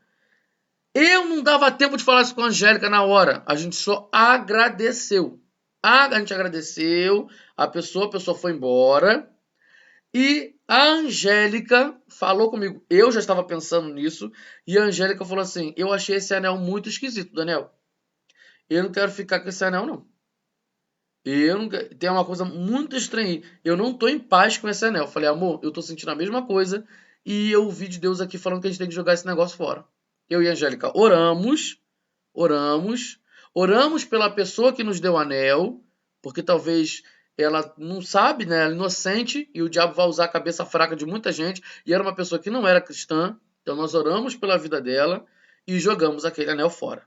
Eu não dava tempo de falar isso com a Angélica na hora. A gente só agradeceu. A gente agradeceu, a pessoa foi embora. E A Angélica falou comigo, eu já estava pensando nisso, e a Angélica falou assim: eu achei esse anel muito esquisito, Daniel. Eu não quero ficar com esse anel, não. Eu não quero... Tem uma coisa muito estranha aí. Eu não tô em paz com esse anel. Eu falei, amor, eu tô sentindo a mesma coisa, e eu ouvi de Deus aqui falando que a gente tem que jogar esse negócio fora. Eu e a Angélica oramos, oramos pela pessoa que nos deu o anel, porque talvez ela não sabe, né? Ela é inocente e o diabo vai usar a cabeça fraca de muita gente. E era uma pessoa que não era cristã, então nós oramos pela vida dela e jogamos aquele anel fora.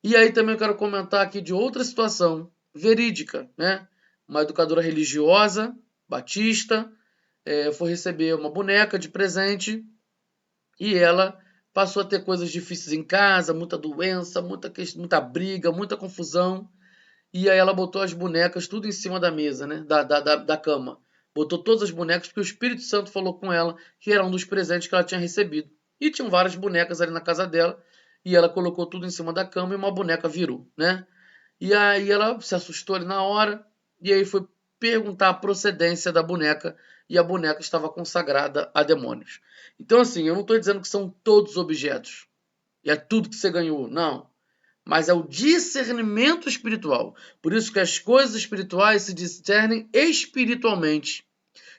E aí também eu quero comentar aqui de outra situação verídica, né? Uma educadora religiosa, batista, foi receber uma boneca de presente e ela passou a ter coisas difíceis em casa, muita doença, muita briga, muita confusão. E aí ela botou as bonecas tudo em cima da mesa, né? Da cama. Botou todas as bonecas porque o Espírito Santo falou com ela que era um dos presentes que ela tinha recebido. E tinham várias bonecas ali na casa dela. E ela colocou tudo em cima da cama e uma boneca virou, né? E aí ela se assustou ali na hora. E aí foi perguntar a procedência da boneca. E a boneca estava consagrada a demônios. Então, assim, eu não estou dizendo que são todos objetos. E é tudo que você ganhou. Não. Mas é o discernimento espiritual. Por isso que as coisas espirituais se discernem espiritualmente.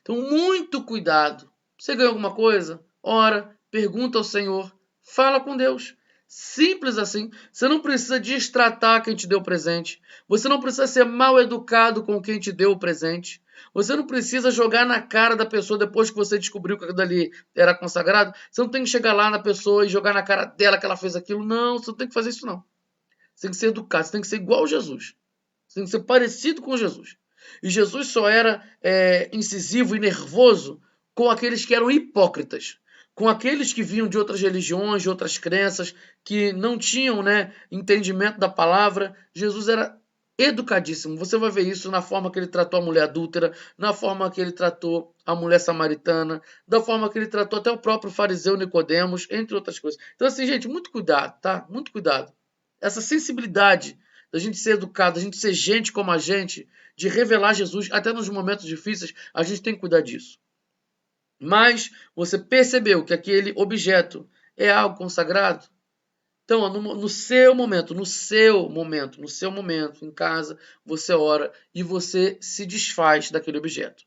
Então, muito cuidado. Você ganhou alguma coisa? Ora, pergunta ao Senhor, fala com Deus. Simples assim. Você não precisa destratar quem te deu o presente. Você não precisa ser mal educado com quem te deu o presente. Você não precisa jogar na cara da pessoa depois que você descobriu que aquilo dali era consagrado. Você não tem que chegar lá na pessoa e jogar na cara dela que ela fez aquilo. Não, você não tem que fazer isso não. Você tem que ser educado, você tem que ser igual a Jesus. Você tem que ser parecido com Jesus. E Jesus só era incisivo e nervoso com aqueles que eram hipócritas, com aqueles que vinham de outras religiões, de outras crenças, que não tinham, né, entendimento da palavra. Jesus era educadíssimo. Você vai ver isso na forma que ele tratou a mulher adúltera, na forma que ele tratou a mulher samaritana, da forma que ele tratou até o próprio fariseu Nicodemos, entre outras coisas. Então, assim, gente, muito cuidado, tá? Muito cuidado. Essa sensibilidade da gente ser educado, da gente ser gente como a gente, de revelar Jesus, até nos momentos difíceis, a gente tem que cuidar disso. Mas você percebeu que aquele objeto é algo consagrado? Então, no seu momento, em casa, você ora e você se desfaz daquele objeto.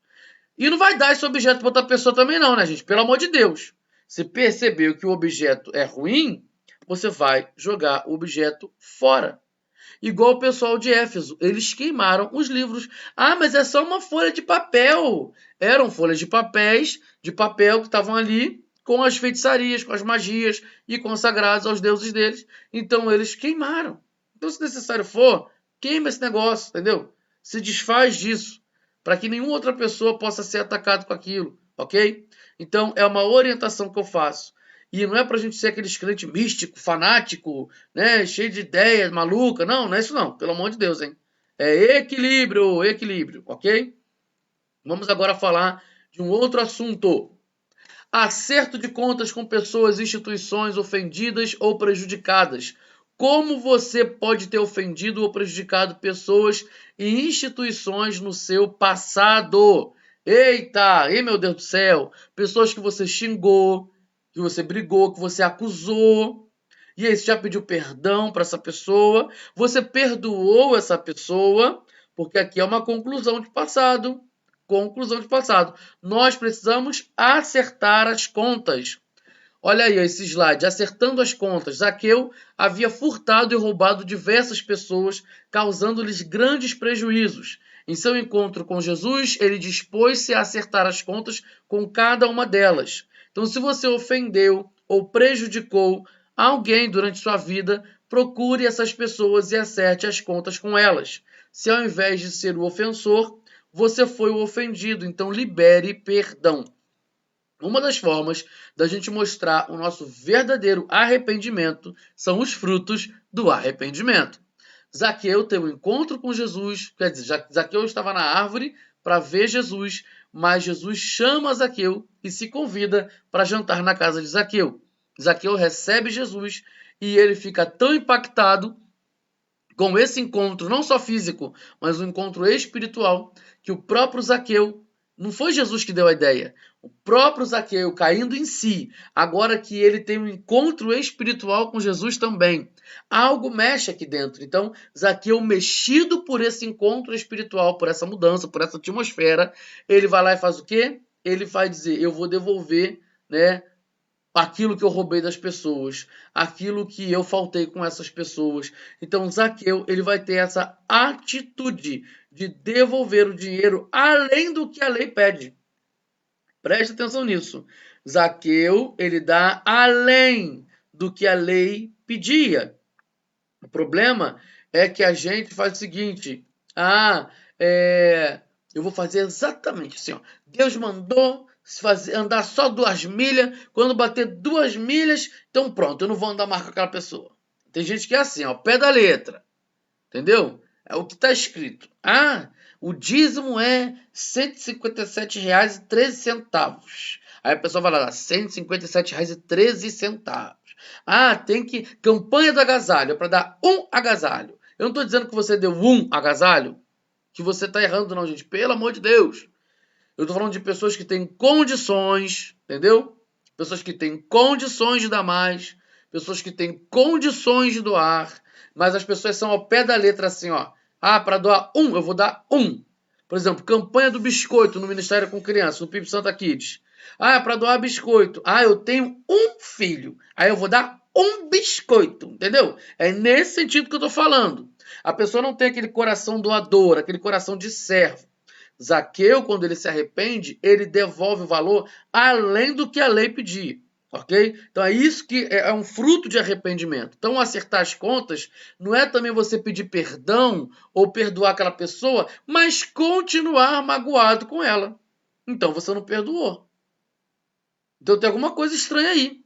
E não vai dar esse objeto para outra pessoa também não, né, gente? Pelo amor de Deus. Se percebeu que o objeto é ruim, você vai jogar o objeto fora. Igual o pessoal de Éfeso, eles queimaram os livros. Ah, mas é só uma folha de papel. Eram folhas de papel que estavam ali com as feitiçarias, com as magias e consagrados aos deuses deles. Então eles queimaram. Então, se necessário for, queima esse negócio, entendeu? Se desfaz disso, para que nenhuma outra pessoa possa ser atacada com aquilo, ok? Então, é uma orientação que eu faço. E não é pra gente ser aquele crente místico, fanático, né, cheio de ideias maluca. Não, não é isso não. Pelo amor de Deus, hein? É equilíbrio, equilíbrio, ok? Vamos agora falar de um outro assunto. Acerto de contas com pessoas e instituições ofendidas ou prejudicadas. Como você pode ter ofendido ou prejudicado pessoas e instituições no seu passado? Eita, meu Deus do céu! Pessoas que você xingou, que você brigou, que você acusou. E aí, você já pediu perdão para essa pessoa? Você perdoou essa pessoa? Porque aqui é uma conclusão de passado. Conclusão de passado. Nós precisamos acertar as contas. Olha aí esse slide, acertando as contas. Zaqueu havia furtado e roubado diversas pessoas, causando-lhes grandes prejuízos. Em seu encontro com Jesus, ele dispôs-se a acertar as contas com cada uma delas. Então, se você ofendeu ou prejudicou alguém durante sua vida, procure essas pessoas e acerte as contas com elas. Se ao invés de ser o ofensor, você foi o ofendido, então libere perdão. Uma das formas da gente mostrar o nosso verdadeiro arrependimento são os frutos do arrependimento. Zaqueu teve um encontro com Jesus, quer dizer, Zaqueu estava na árvore para ver Jesus, mas Jesus chama Zaqueu e se convida para jantar na casa de Zaqueu. Zaqueu recebe Jesus e ele fica tão impactado com esse encontro, não só físico, mas um encontro espiritual, que o próprio Zaqueu Não foi Jesus que deu a ideia. O próprio Zaqueu caindo em si, agora que ele tem um encontro espiritual com Jesus também. Algo mexe aqui dentro. Então, Zaqueu, mexido por esse encontro espiritual, por essa mudança, por essa atmosfera, ele vai lá e faz o quê? Ele vai dizer, eu vou devolver, né, aquilo que eu roubei das pessoas, aquilo que eu faltei com essas pessoas. Então, Zaqueu, ele vai ter essa atitude de devolver o dinheiro além do que a lei pede. Preste atenção nisso. Zaqueu, ele dá além do que a lei pedia. O problema é que a gente faz o seguinte: eu vou fazer exatamente assim, ó. Deus mandou andar só 2 milhas. Quando bater 2 milhas, então pronto, eu não vou andar mais com aquela pessoa. Tem gente que é assim, ó, pé da letra. Entendeu? É o que está escrito. O dízimo é R$ 157,13. Aí a pessoa vai lá, R$ 157,13. Tem que... Campanha do agasalho, é para dar um agasalho. Eu não estou dizendo que você deu um agasalho, que você está errando não, gente. Pelo amor de Deus. Eu estou falando de pessoas que têm condições, entendeu? Pessoas que têm condições de dar mais, pessoas que têm condições de doar, mas as pessoas são ao pé da letra assim, ó. Para doar um, eu vou dar um. Por exemplo, campanha do biscoito no Ministério com Criança, no PIB Santa Kids. Para doar biscoito. Eu tenho um filho. Aí eu vou dar um biscoito, entendeu? É nesse sentido que eu tô falando. A pessoa não tem aquele coração doador, aquele coração de servo. Zaqueu, quando ele se arrepende, ele devolve o valor além do que a lei pedia. Ok? Então é isso que é um fruto de arrependimento. Então acertar as contas não é também você pedir perdão ou perdoar aquela pessoa, mas continuar magoado com ela. Então você não perdoou. Então tem alguma coisa estranha aí.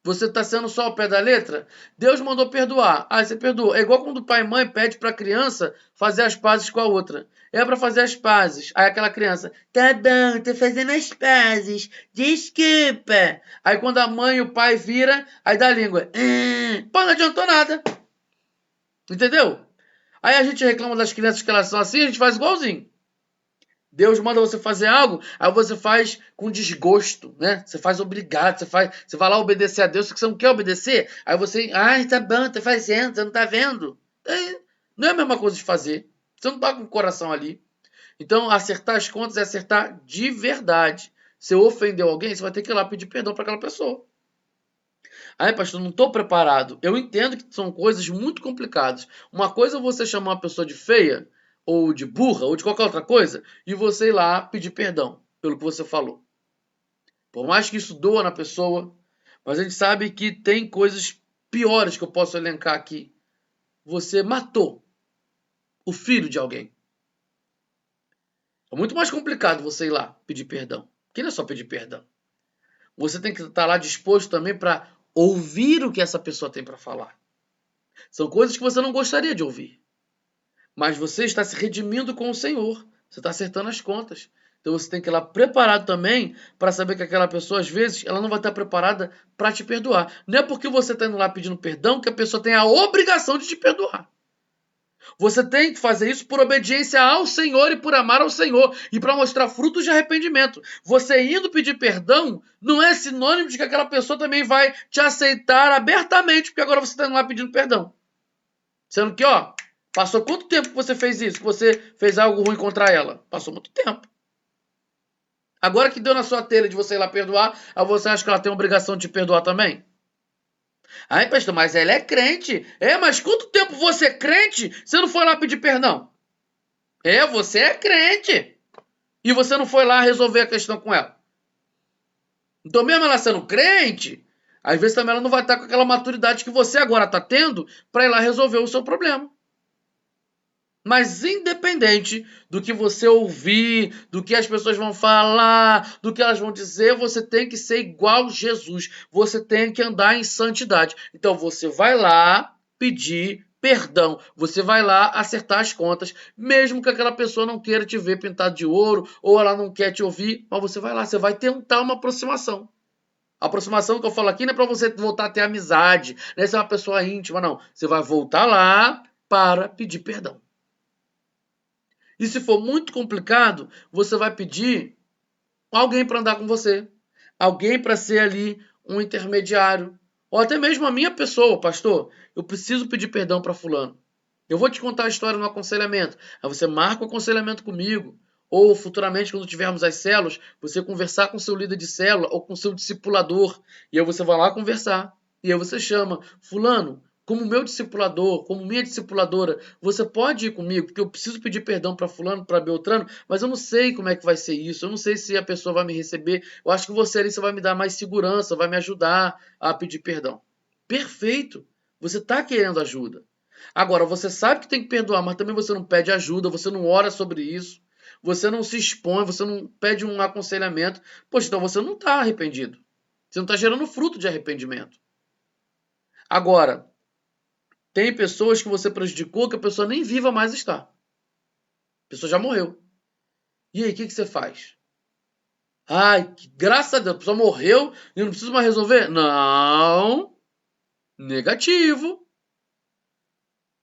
Você está sendo só ao pé da letra? Deus mandou perdoar. Você perdoou. É igual quando o pai e mãe pede para a criança fazer as pazes com a outra. É para fazer as pazes. Aí aquela criança, tá bom, tô fazendo as pazes. Desculpa. Aí quando a mãe e o pai vira, aí dá a língua. Não adiantou nada. Entendeu? Aí a gente reclama das crianças que elas são assim, a gente faz igualzinho. Deus manda você fazer algo, aí você faz com desgosto, né? Você faz obrigado, você vai lá obedecer a Deus, porque você não quer obedecer. Aí você, tá bom, tá fazendo, você não tá vendo. Não é a mesma coisa de fazer. Você não tá com o coração ali. Então, acertar as contas é acertar de verdade. Se ofendeu alguém, você vai ter que ir lá pedir perdão para aquela pessoa. Pastor, não estou preparado. Eu entendo que são coisas muito complicadas. Uma coisa é você chamar uma pessoa de feia, ou de burra, ou de qualquer outra coisa, e você ir lá pedir perdão pelo que você falou. Por mais que isso doa na pessoa, mas a gente sabe que tem coisas piores que eu posso elencar aqui. Você matou o filho de alguém. É muito mais complicado você ir lá pedir perdão. Porque não é só pedir perdão. Você tem que estar lá disposto também para ouvir o que essa pessoa tem para falar. São coisas que você não gostaria de ouvir. Mas você está se redimindo com o Senhor. Você está acertando as contas. Então você tem que ir lá preparado também para saber que aquela pessoa, às vezes, ela não vai estar preparada para te perdoar. Não é porque você está indo lá pedindo perdão que a pessoa tem a obrigação de te perdoar. Você tem que fazer isso por obediência ao Senhor e por amar ao Senhor e para mostrar frutos de arrependimento. Você indo pedir perdão não é sinônimo de que aquela pessoa também vai te aceitar abertamente, porque agora você está indo lá pedindo perdão. Sendo que, passou quanto tempo que você fez isso? Que você fez algo ruim contra ela? Passou muito tempo. Agora que deu na sua telha de você ir lá perdoar, aí você acha que ela tem a obrigação de te perdoar também? Pastor, mas ela é crente. Mas quanto tempo você é crente, você não foi lá pedir perdão? Você é crente. E você não foi lá resolver a questão com ela. Então, mesmo ela sendo crente, às vezes também ela não vai estar com aquela maturidade que você agora está tendo para ir lá resolver o seu problema. Mas independente do que você ouvir, do que as pessoas vão falar, do que elas vão dizer, você tem que ser igual Jesus. Você tem que andar em santidade. Então você vai lá pedir perdão. Você vai lá acertar as contas, mesmo que aquela pessoa não queira te ver pintado de ouro, ou ela não quer te ouvir, mas você vai lá, você vai tentar uma aproximação. A aproximação que eu falo aqui não é para você voltar a ter amizade, não é ser uma pessoa íntima, não. Você vai voltar lá para pedir perdão. E se for muito complicado, você vai pedir alguém para andar com você, alguém para ser ali um intermediário, ou até mesmo a minha pessoa, pastor. Eu preciso pedir perdão para fulano. Eu vou te contar a história no aconselhamento. Aí você marca o aconselhamento comigo. Ou futuramente, quando tivermos as células, você conversar com seu líder de célula ou com seu discipulador. E aí você vai lá conversar. E aí você chama, fulano, como meu discipulador, como minha discipuladora, você pode ir comigo, porque eu preciso pedir perdão para fulano, para Beltrano, mas eu não sei como é que vai ser isso, eu não sei se a pessoa vai me receber. Eu acho que você ali você vai me dar mais segurança, vai me ajudar a pedir perdão. Perfeito! Você está querendo ajuda. Agora, você sabe que tem que perdoar, mas também você não pede ajuda, você não ora sobre isso, você não se expõe, você não pede um aconselhamento. Poxa, então você não está arrependido. Você não está gerando fruto de arrependimento. Agora, tem pessoas que você prejudicou que a pessoa nem viva mais está. A pessoa já morreu. E aí, o que você faz? Ai, graças a Deus, a pessoa morreu e eu não preciso mais resolver? Não. Negativo.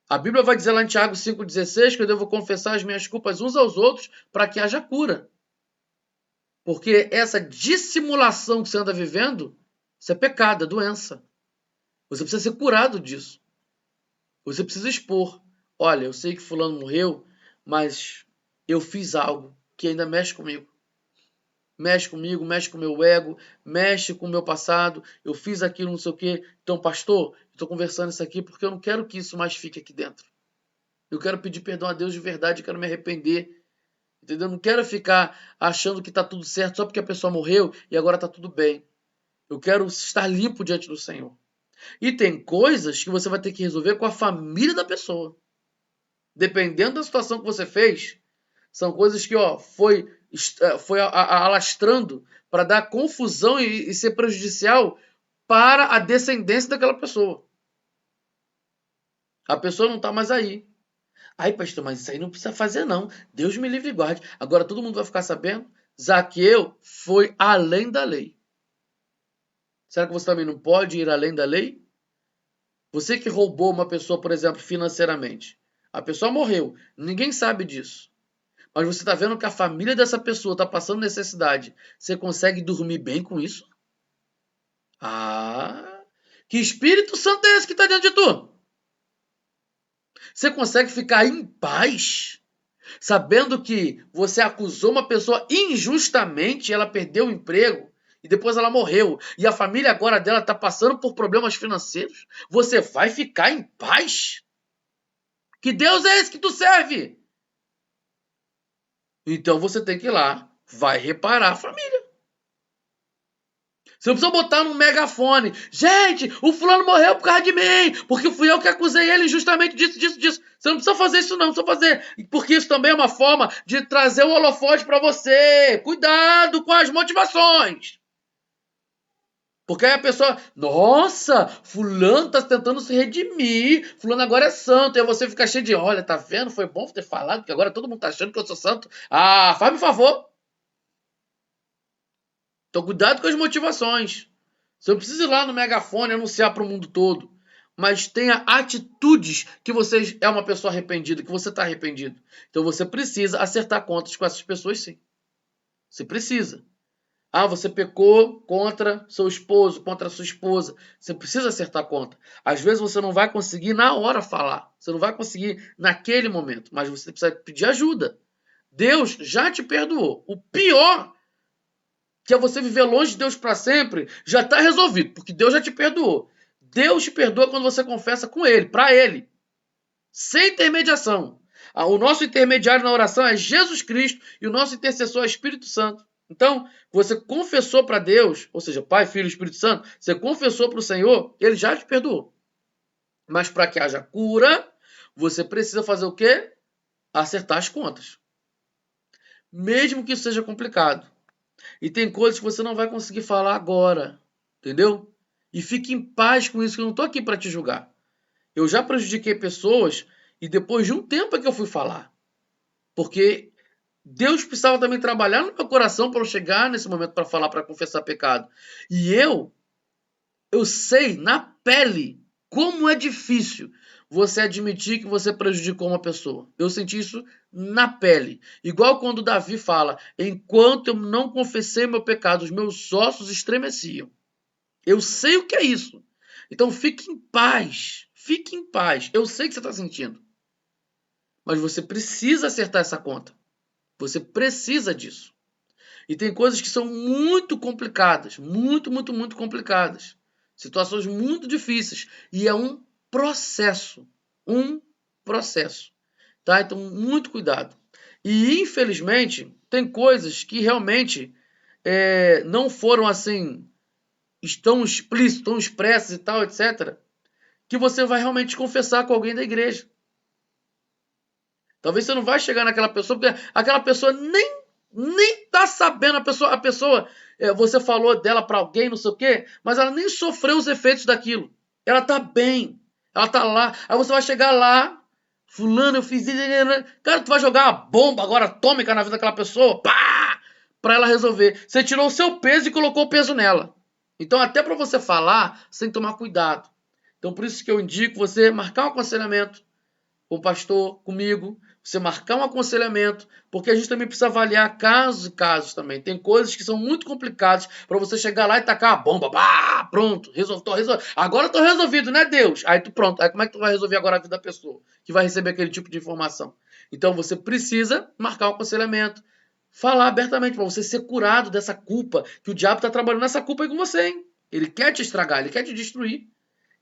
A Bíblia vai dizer lá em Tiago 5,16 que eu devo confessar as minhas culpas uns aos outros para que haja cura. Porque essa dissimulação que você anda vivendo, isso é pecado, é doença. Você precisa ser curado disso. Você precisa expor. Olha, eu sei que fulano morreu, mas eu fiz algo que ainda mexe comigo. Mexe comigo, mexe com o meu ego, mexe com o meu passado. Eu fiz aquilo, não sei o quê. Então, pastor, estou conversando isso aqui porque eu não quero que isso mais fique aqui dentro. Eu quero pedir perdão a Deus de verdade, eu quero me arrepender. Entendeu? Eu não quero ficar achando que está tudo certo só porque a pessoa morreu e agora está tudo bem. Eu quero estar limpo diante do Senhor. E tem coisas que você vai ter que resolver com a família da pessoa. Dependendo da situação que você fez, são coisas que foi alastrando para dar confusão e ser prejudicial para a descendência daquela pessoa. A pessoa não está mais aí. Ai, pastor, mas isso aí não precisa fazer, não. Deus me livre e guarde. Agora todo mundo vai ficar sabendo. Zaqueu foi além da lei. Será que você também não pode ir além da lei? Você que roubou uma pessoa, por exemplo, financeiramente. A pessoa morreu. Ninguém sabe disso. Mas você está vendo que a família dessa pessoa está passando necessidade. Você consegue dormir bem com isso? Ah! Que Espírito Santo é esse que está dentro de tu? Você consegue ficar em paz? Sabendo que você acusou uma pessoa injustamente, ela perdeu o emprego e depois ela morreu, e a família agora dela está passando por problemas financeiros, você vai ficar em paz? Que Deus é esse que tu serve? Então você tem que ir lá, vai reparar a família. Você não precisa botar num megafone. Gente, o fulano morreu por causa de mim, porque fui eu que acusei ele injustamente disso. Você não precisa fazer isso não, não precisa fazer. Porque isso também é uma forma de trazer o holofote para você. Cuidado com as motivações. Porque aí a pessoa, nossa, fulano tá tentando se redimir, fulano agora é santo. E aí você fica cheio de, olha, tá vendo? Foi bom ter falado, porque agora todo mundo tá achando que eu sou santo. Ah, faz-me favor. Então cuidado com as motivações. Você não precisa ir lá no megafone anunciar para o mundo todo. Mas tenha atitudes que você é uma pessoa arrependida, que você está arrependido. Então você precisa acertar contas com essas pessoas, sim. Você precisa. Ah, você pecou contra seu esposo, contra sua esposa. Você precisa acertar a conta. Às vezes você não vai conseguir na hora falar. Você não vai conseguir naquele momento. Mas você precisa pedir ajuda. Deus já te perdoou. O pior, que é você viver longe de Deus para sempre, já está resolvido, porque Deus já te perdoou. Deus te perdoa quando você confessa com Ele, para Ele, sem intermediação. O nosso intermediário na oração é Jesus Cristo e o nosso intercessor é o Espírito Santo. Então, você confessou para Deus, ou seja, Pai, Filho e Espírito Santo, você confessou para o Senhor, Ele já te perdoou. Mas para que haja cura, você precisa fazer o quê? Acertar as contas. Mesmo que isso seja complicado. E tem coisas que você não vai conseguir falar agora, entendeu? E fique em paz com isso, que eu não estou aqui para te julgar. Eu já prejudiquei pessoas e depois de um tempo é que eu fui falar. Porque Deus precisava também trabalhar no meu coração para eu chegar nesse momento para falar, para confessar pecado. E eu sei na pele Como é difícil você admitir que você prejudicou uma pessoa. Eu senti isso na pele. Igual quando Davi fala, enquanto eu não confessei meu pecado, os meus ossos estremeciam. Eu sei o que é isso. Então fique em paz. Fique em paz. Eu sei o que você está sentindo. Mas você precisa acertar essa conta. Você precisa disso. E tem coisas que são muito complicadas. Muito, muito, muito complicadas. Situações muito difíceis. E é um processo. Um processo. Tá? Então, muito cuidado. E, infelizmente, tem coisas que realmente não foram assim, tão explícitas, tão expressas e tal, etc., que você vai realmente confessar com alguém da igreja. Talvez você não vai chegar naquela pessoa, porque aquela pessoa nem tá sabendo, a pessoa você falou dela para alguém, não sei o quê, mas ela nem sofreu os efeitos daquilo. Ela tá bem, ela tá lá. Aí você vai chegar lá, fulano, eu fiz isso, cara, tu vai jogar uma bomba agora atômica na vida daquela pessoa, pá, para ela resolver. Você tirou o seu peso e colocou o peso nela. Então, até para você falar, você tem que tomar cuidado. Então, por isso que eu indico você marcar um aconselhamento com o pastor, comigo, você marcar um aconselhamento, porque a gente também precisa avaliar casos e casos também. Tem coisas que são muito complicadas para você chegar lá e tacar a bomba, pá, pronto, agora eu tô resolvido, né, Deus? Aí tu pronto, aí como é que tu vai resolver agora a vida da pessoa que vai receber aquele tipo de informação? Então você precisa marcar um aconselhamento, falar abertamente para você ser curado dessa culpa, que o diabo está trabalhando nessa culpa aí com você, hein? Ele quer te estragar, ele quer te destruir.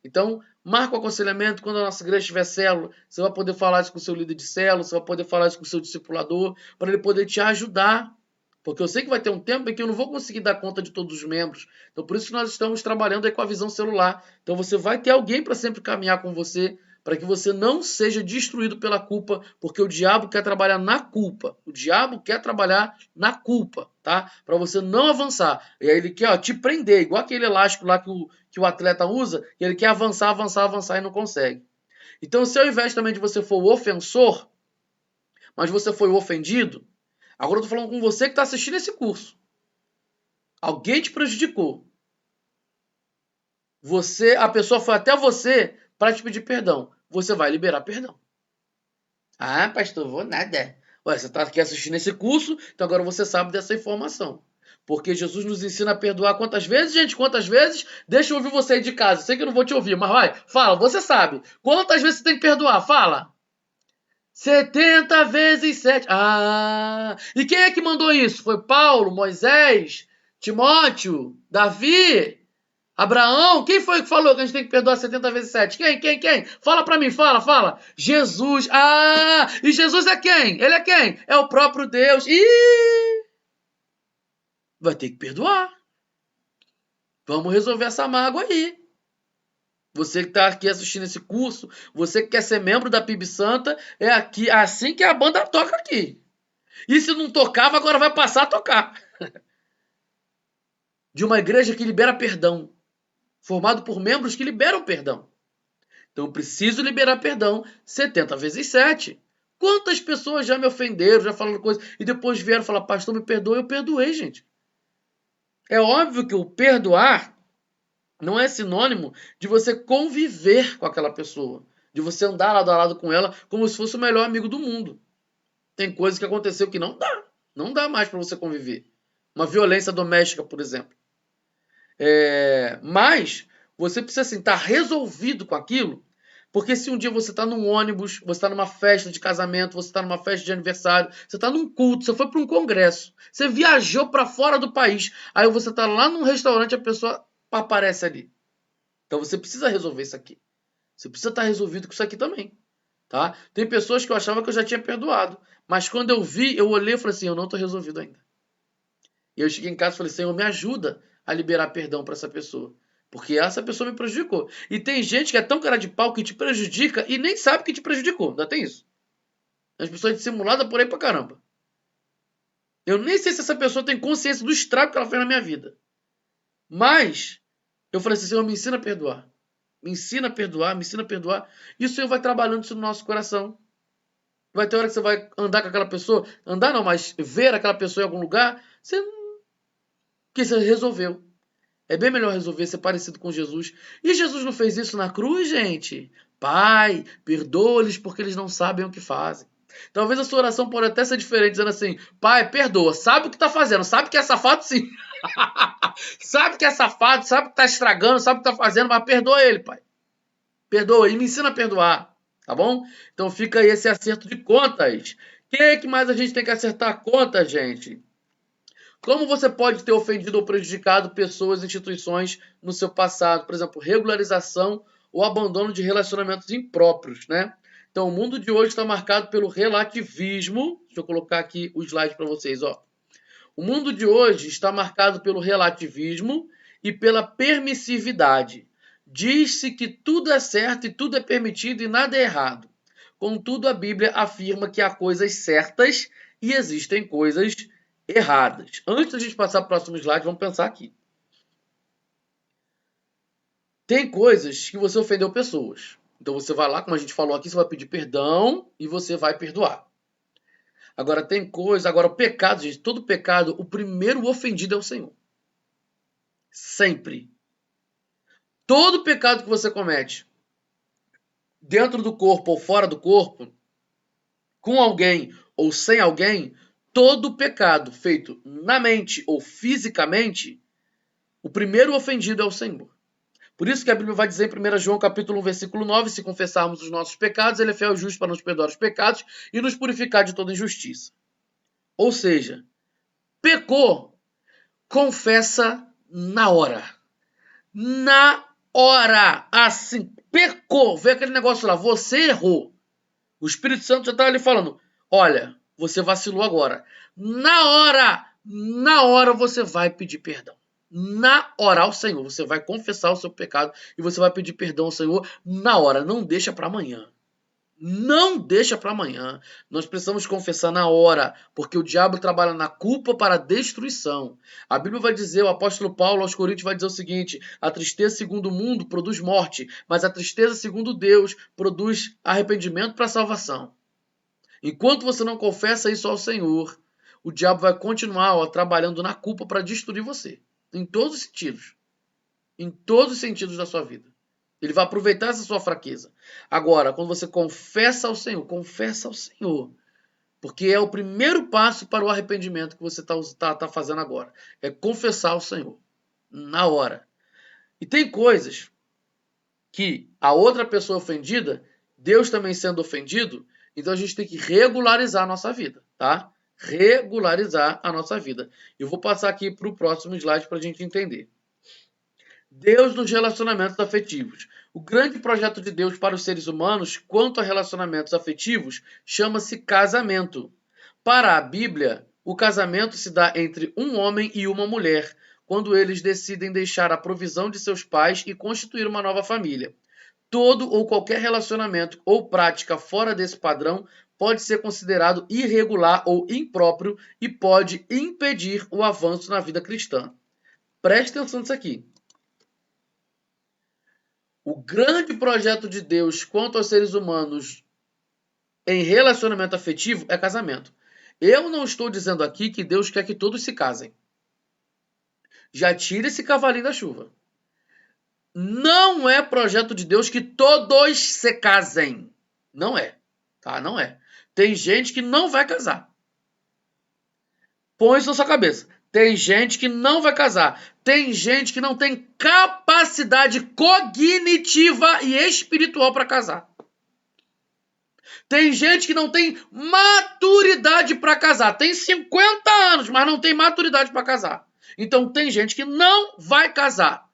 Então, marca o aconselhamento. Quando a nossa igreja tiver célula, você vai poder falar isso com o seu líder de célula, você vai poder falar isso com o seu discipulador, para ele poder te ajudar. Porque eu sei que vai ter um tempo em que eu não vou conseguir dar conta de todos os membros. Então, por isso que nós estamos trabalhando aí com a visão celular. Então, você vai ter alguém para sempre caminhar com você, para que você não seja destruído pela culpa, porque o diabo quer trabalhar na culpa. O diabo quer trabalhar na culpa, tá? Para você não avançar. E aí ele quer te prender, igual aquele elástico lá que o atleta usa, e ele quer avançar, avançar, avançar e não consegue. Então, se ao invés também de você for o ofensor, mas você foi o ofendido, agora eu tô falando com você que está assistindo esse curso. Alguém te prejudicou. A pessoa foi até você para te pedir perdão. Você vai liberar perdão. Ah, pastor, vou nada. Ué, você está aqui assistindo esse curso, então agora você sabe dessa informação. Porque Jesus nos ensina a perdoar quantas vezes, gente? Quantas vezes? Deixa eu ouvir você aí de casa. Sei que eu não vou te ouvir, mas vai. Fala, você sabe. Quantas vezes você tem que perdoar? Fala. 70 vezes 7. Ah, e quem é que mandou isso? Foi Paulo, Moisés, Timóteo, Davi, Abraão? Quem foi que falou que a gente tem que perdoar 70 vezes 7? Quem? Fala pra mim, fala. Jesus. Ah, e Jesus é quem? Ele é quem? É o próprio Deus. Ih, vai ter que perdoar. Vamos resolver essa mágoa aí. Você que está aqui assistindo esse curso, você que quer ser membro da PIB Santa, é aqui assim que a banda toca aqui. E se não tocava, agora vai passar a tocar. De uma igreja que libera perdão, formado por membros que liberam perdão. Então eu preciso liberar perdão 70 vezes 7. Quantas pessoas já me ofenderam, já falaram coisas, e depois vieram falar, pastor, me perdoe, eu perdoei, gente. É óbvio que o perdoar não é sinônimo de você conviver com aquela pessoa, de você andar lado a lado com ela como se fosse o melhor amigo do mundo. Tem coisas que aconteceu que não dá mais para você conviver. Uma violência doméstica, por exemplo. Mas você precisa assim, estar resolvido com aquilo, porque se um dia você está num ônibus, você está numa festa de casamento, você está numa festa de aniversário, você está num culto, você foi para um congresso, você viajou para fora do país, aí você está lá num restaurante, a pessoa aparece ali. Então você precisa resolver isso aqui. Você precisa estar resolvido com isso aqui também. Tá? Tem pessoas que eu achava que eu já tinha perdoado, mas quando eu vi, eu olhei e falei assim, eu não estou resolvido ainda. E eu cheguei em casa e falei, Senhor, me ajuda a liberar perdão para essa pessoa. Porque essa pessoa me prejudicou. E tem gente que é tão cara de pau que te prejudica e nem sabe que te prejudicou. Ainda tem isso. As pessoas dissimuladas por aí pra caramba. Eu nem sei se essa pessoa tem consciência do estrago que ela fez na minha vida. Mas eu falei assim, Senhor, me ensina a perdoar. Me ensina a perdoar, me ensina a perdoar. E o Senhor vai trabalhando isso no nosso coração. Vai ter hora que você vai andar com aquela pessoa. Andar não, mas ver aquela pessoa em algum lugar. Que você resolveu. É bem melhor resolver ser parecido com Jesus. E Jesus não fez isso na cruz, gente? Pai, perdoa-lhes porque eles não sabem o que fazem. Talvez a sua oração pode até ser diferente, dizendo assim: Pai, perdoa, sabe o que está fazendo, sabe que é safado sim. Sabe que é safado, sabe que está estragando, sabe o que está fazendo, mas perdoa ele, Pai. Perdoa e me ensina a perdoar, tá bom? Então fica aí esse acerto de contas. O que mais a gente tem que acertar a conta, gente? Como você pode ter ofendido ou prejudicado pessoas e instituições no seu passado? Por exemplo, regularização ou abandono de relacionamentos impróprios, né? Então, o mundo de hoje está marcado pelo relativismo. Deixa eu colocar aqui o slide para vocês, ó. O mundo de hoje está marcado pelo relativismo e pela permissividade. Diz-se que tudo é certo e tudo é permitido e nada é errado. Contudo, a Bíblia afirma que há coisas certas e existem coisas erradas. Antes da gente passar para o próximo slide, vamos pensar aqui. Tem coisas que você ofendeu pessoas. Então você vai lá, como a gente falou aqui, você vai pedir perdão e você vai perdoar. Agora tem coisa, agora o pecado, gente, todo pecado, o primeiro ofendido é o Senhor. Sempre. Todo pecado que você comete, dentro do corpo ou fora do corpo, com alguém ou sem alguém, todo pecado feito na mente ou fisicamente, o primeiro ofendido é o Senhor. Por isso que a Bíblia vai dizer em 1 João capítulo 1, versículo 9, se confessarmos os nossos pecados, ele é fiel e justo para nos perdoar os pecados e nos purificar de toda injustiça. Ou seja, pecou, confessa na hora. Na hora. Assim, pecou. Vê aquele negócio lá, você errou. O Espírito Santo já está ali falando, olha, você vacilou agora. Na hora você vai pedir perdão. Na hora ao Senhor, você vai confessar o seu pecado e você vai pedir perdão ao Senhor na hora. Não deixa para amanhã. Não deixa para amanhã. Nós precisamos confessar na hora, porque o diabo trabalha na culpa para a destruição. A Bíblia vai dizer, o apóstolo Paulo aos Coríntios vai dizer o seguinte: a tristeza segundo o mundo produz morte, mas a tristeza segundo Deus produz arrependimento para a salvação. Enquanto você não confessa isso ao Senhor, o diabo vai continuar trabalhando na culpa para destruir você. Em todos os sentidos. Em todos os sentidos da sua vida. Ele vai aproveitar essa sua fraqueza. Agora, quando você confessa ao Senhor, porque é o primeiro passo para o arrependimento que você está fazendo agora. É confessar ao Senhor, na hora. E tem coisas que a outra pessoa ofendida, Deus também sendo ofendido, então a gente tem que regularizar a nossa vida, tá? Regularizar a nossa vida. Eu vou passar aqui para o próximo slide para a gente entender. Deus nos relacionamentos afetivos. O grande projeto de Deus para os seres humanos, quanto a relacionamentos afetivos, chama-se casamento. Para a Bíblia, o casamento se dá entre um homem e uma mulher, quando eles decidem deixar a provisão de seus pais e constituir uma nova família. Todo ou qualquer relacionamento ou prática fora desse padrão pode ser considerado irregular ou impróprio e pode impedir o avanço na vida cristã. Preste atenção nisso aqui. O grande projeto de Deus quanto aos seres humanos em relacionamento afetivo é casamento. Eu não estou dizendo aqui que Deus quer que todos se casem. Já tira esse cavalinho da chuva. Não é projeto de Deus que todos se casem. Não é. Tá? Não é. Tem gente que não vai casar. Põe isso na sua cabeça. Tem gente que não vai casar. Tem gente que não tem capacidade cognitiva e espiritual para casar. Tem gente que não tem maturidade para casar. Tem 50 anos, mas não tem maturidade para casar. Então tem gente que não vai casar.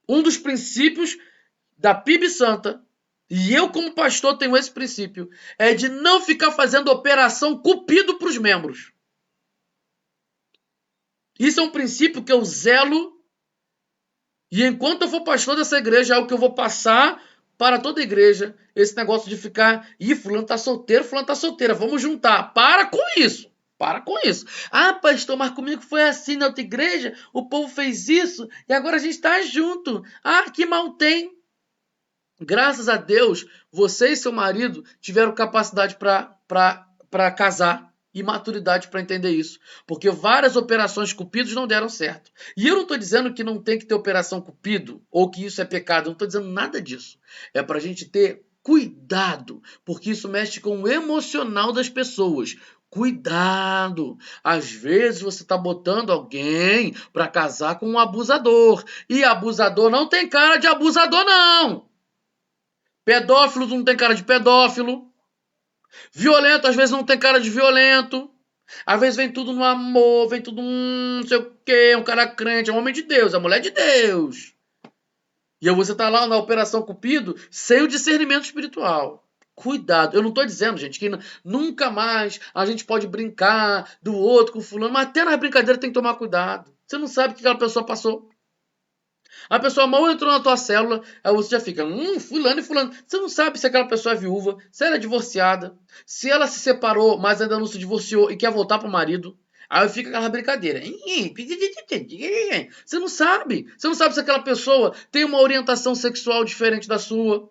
Um dos princípios da PIB Santa, e eu como pastor tenho esse princípio, é de não ficar fazendo operação cupido para os membros. Isso é um princípio que eu zelo, e enquanto eu for pastor dessa igreja, é algo que eu vou passar para toda a igreja, esse negócio de ficar, fulano tá solteiro, fulano tá solteira, vamos juntar. Para com isso. Para com isso. Ah, pastor, mas comigo foi assim na outra igreja, o povo fez isso, e agora a gente está junto. Ah, que mal tem. Graças a Deus, você e seu marido tiveram capacidade para casar. e maturidade para entender isso. Porque várias operações Cupidos não deram certo. E eu não estou dizendo que não tem que ter operação Cupido ou que isso é pecado. Eu não estou dizendo nada disso. É para a gente ter cuidado, porque isso mexe com o emocional das pessoas. Cuidado! Às vezes você está botando alguém para casar com um abusador. E abusador não tem cara de abusador, não. Pedófilo não tem cara de pedófilo. Violento, às vezes, não tem cara de violento. Às vezes vem tudo no amor, vem tudo não sei o quê, um cara crente, é um homem de Deus, é mulher de Deus. E aí você tá lá na Operação Cupido sem o discernimento espiritual. Cuidado. Eu não tô dizendo, gente, que nunca mais a gente pode brincar do outro com o fulano, mas até na brincadeira tem que tomar cuidado. Você não sabe o que aquela pessoa passou. A pessoa mal entrou na tua célula, aí você já fica, fulano e fulano. Você não sabe se aquela pessoa é viúva, se ela é divorciada, se ela se separou, mas ainda não se divorciou e quer voltar pro marido. Aí fica aquela brincadeira. Você não sabe. Você não sabe se aquela pessoa tem uma orientação sexual diferente da sua.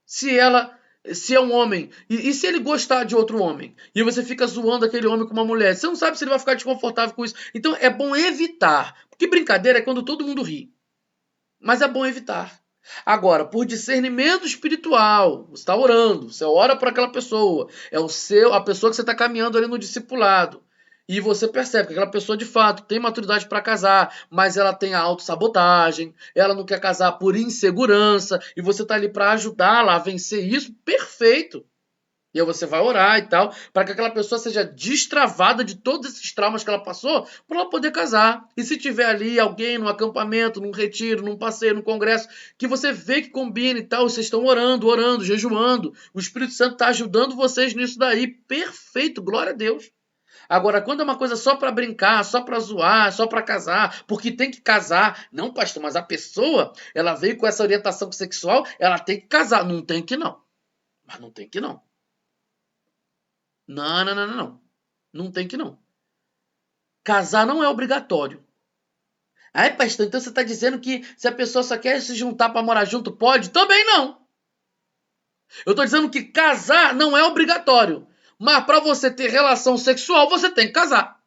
Se é um homem. E se ele gostar de outro homem? E você fica zoando aquele homem com uma mulher. Você não sabe se ele vai ficar desconfortável com isso. Então é bom evitar. Porque brincadeira é quando todo mundo ri. Mas é bom evitar. Agora, por discernimento espiritual, você está orando, você ora por aquela pessoa, é a pessoa que você está caminhando ali no discipulado. E você percebe que aquela pessoa de fato tem maturidade para casar, mas ela tem a autossabotagem, ela não quer casar por insegurança, e você está ali para ajudá-la a vencer isso, perfeito. E aí você vai orar e tal, para que aquela pessoa seja destravada de todos esses traumas que ela passou, para ela poder casar. E se tiver ali alguém num acampamento, num retiro, num passeio, num congresso, que você vê que combina e tal, vocês estão orando, jejuando, o Espírito Santo está ajudando vocês nisso daí. Perfeito, glória a Deus. Agora, quando é uma coisa só para brincar, só para zoar, só para casar, porque tem que casar. Não, pastor, mas a pessoa, ela veio com essa orientação sexual, ela tem que casar. Não tem que não. Mas não tem que não. Não, não, não, não, não. Não tem que não. Casar não é obrigatório. Aí, pastor, então você está dizendo que se a pessoa só quer se juntar para morar junto, pode? Também não. Eu estou dizendo que casar não é obrigatório. Mas para você ter relação sexual, você tem que casar.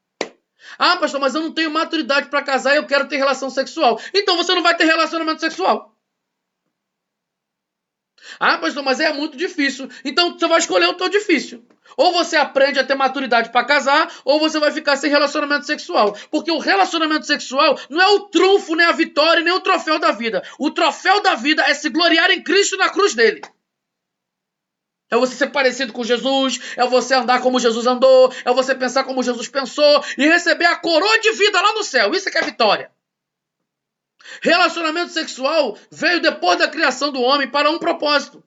Ah, pastor, mas eu não tenho maturidade para casar e eu quero ter relação sexual. Então você não vai ter relacionamento sexual. Ah, pastor, mas é muito difícil. Então você vai escolher o teu difícil. Ou você aprende a ter maturidade para casar, ou você vai ficar sem relacionamento sexual. Porque o relacionamento sexual não é o trunfo, nem a vitória, nem o troféu da vida. O troféu da vida é se gloriar em Cristo na cruz dele. É você ser parecido com Jesus, é você andar como Jesus andou, é você pensar como Jesus pensou e receber a coroa de vida lá no céu. Isso é que é vitória. Relacionamento sexual veio depois da criação do homem para um propósito.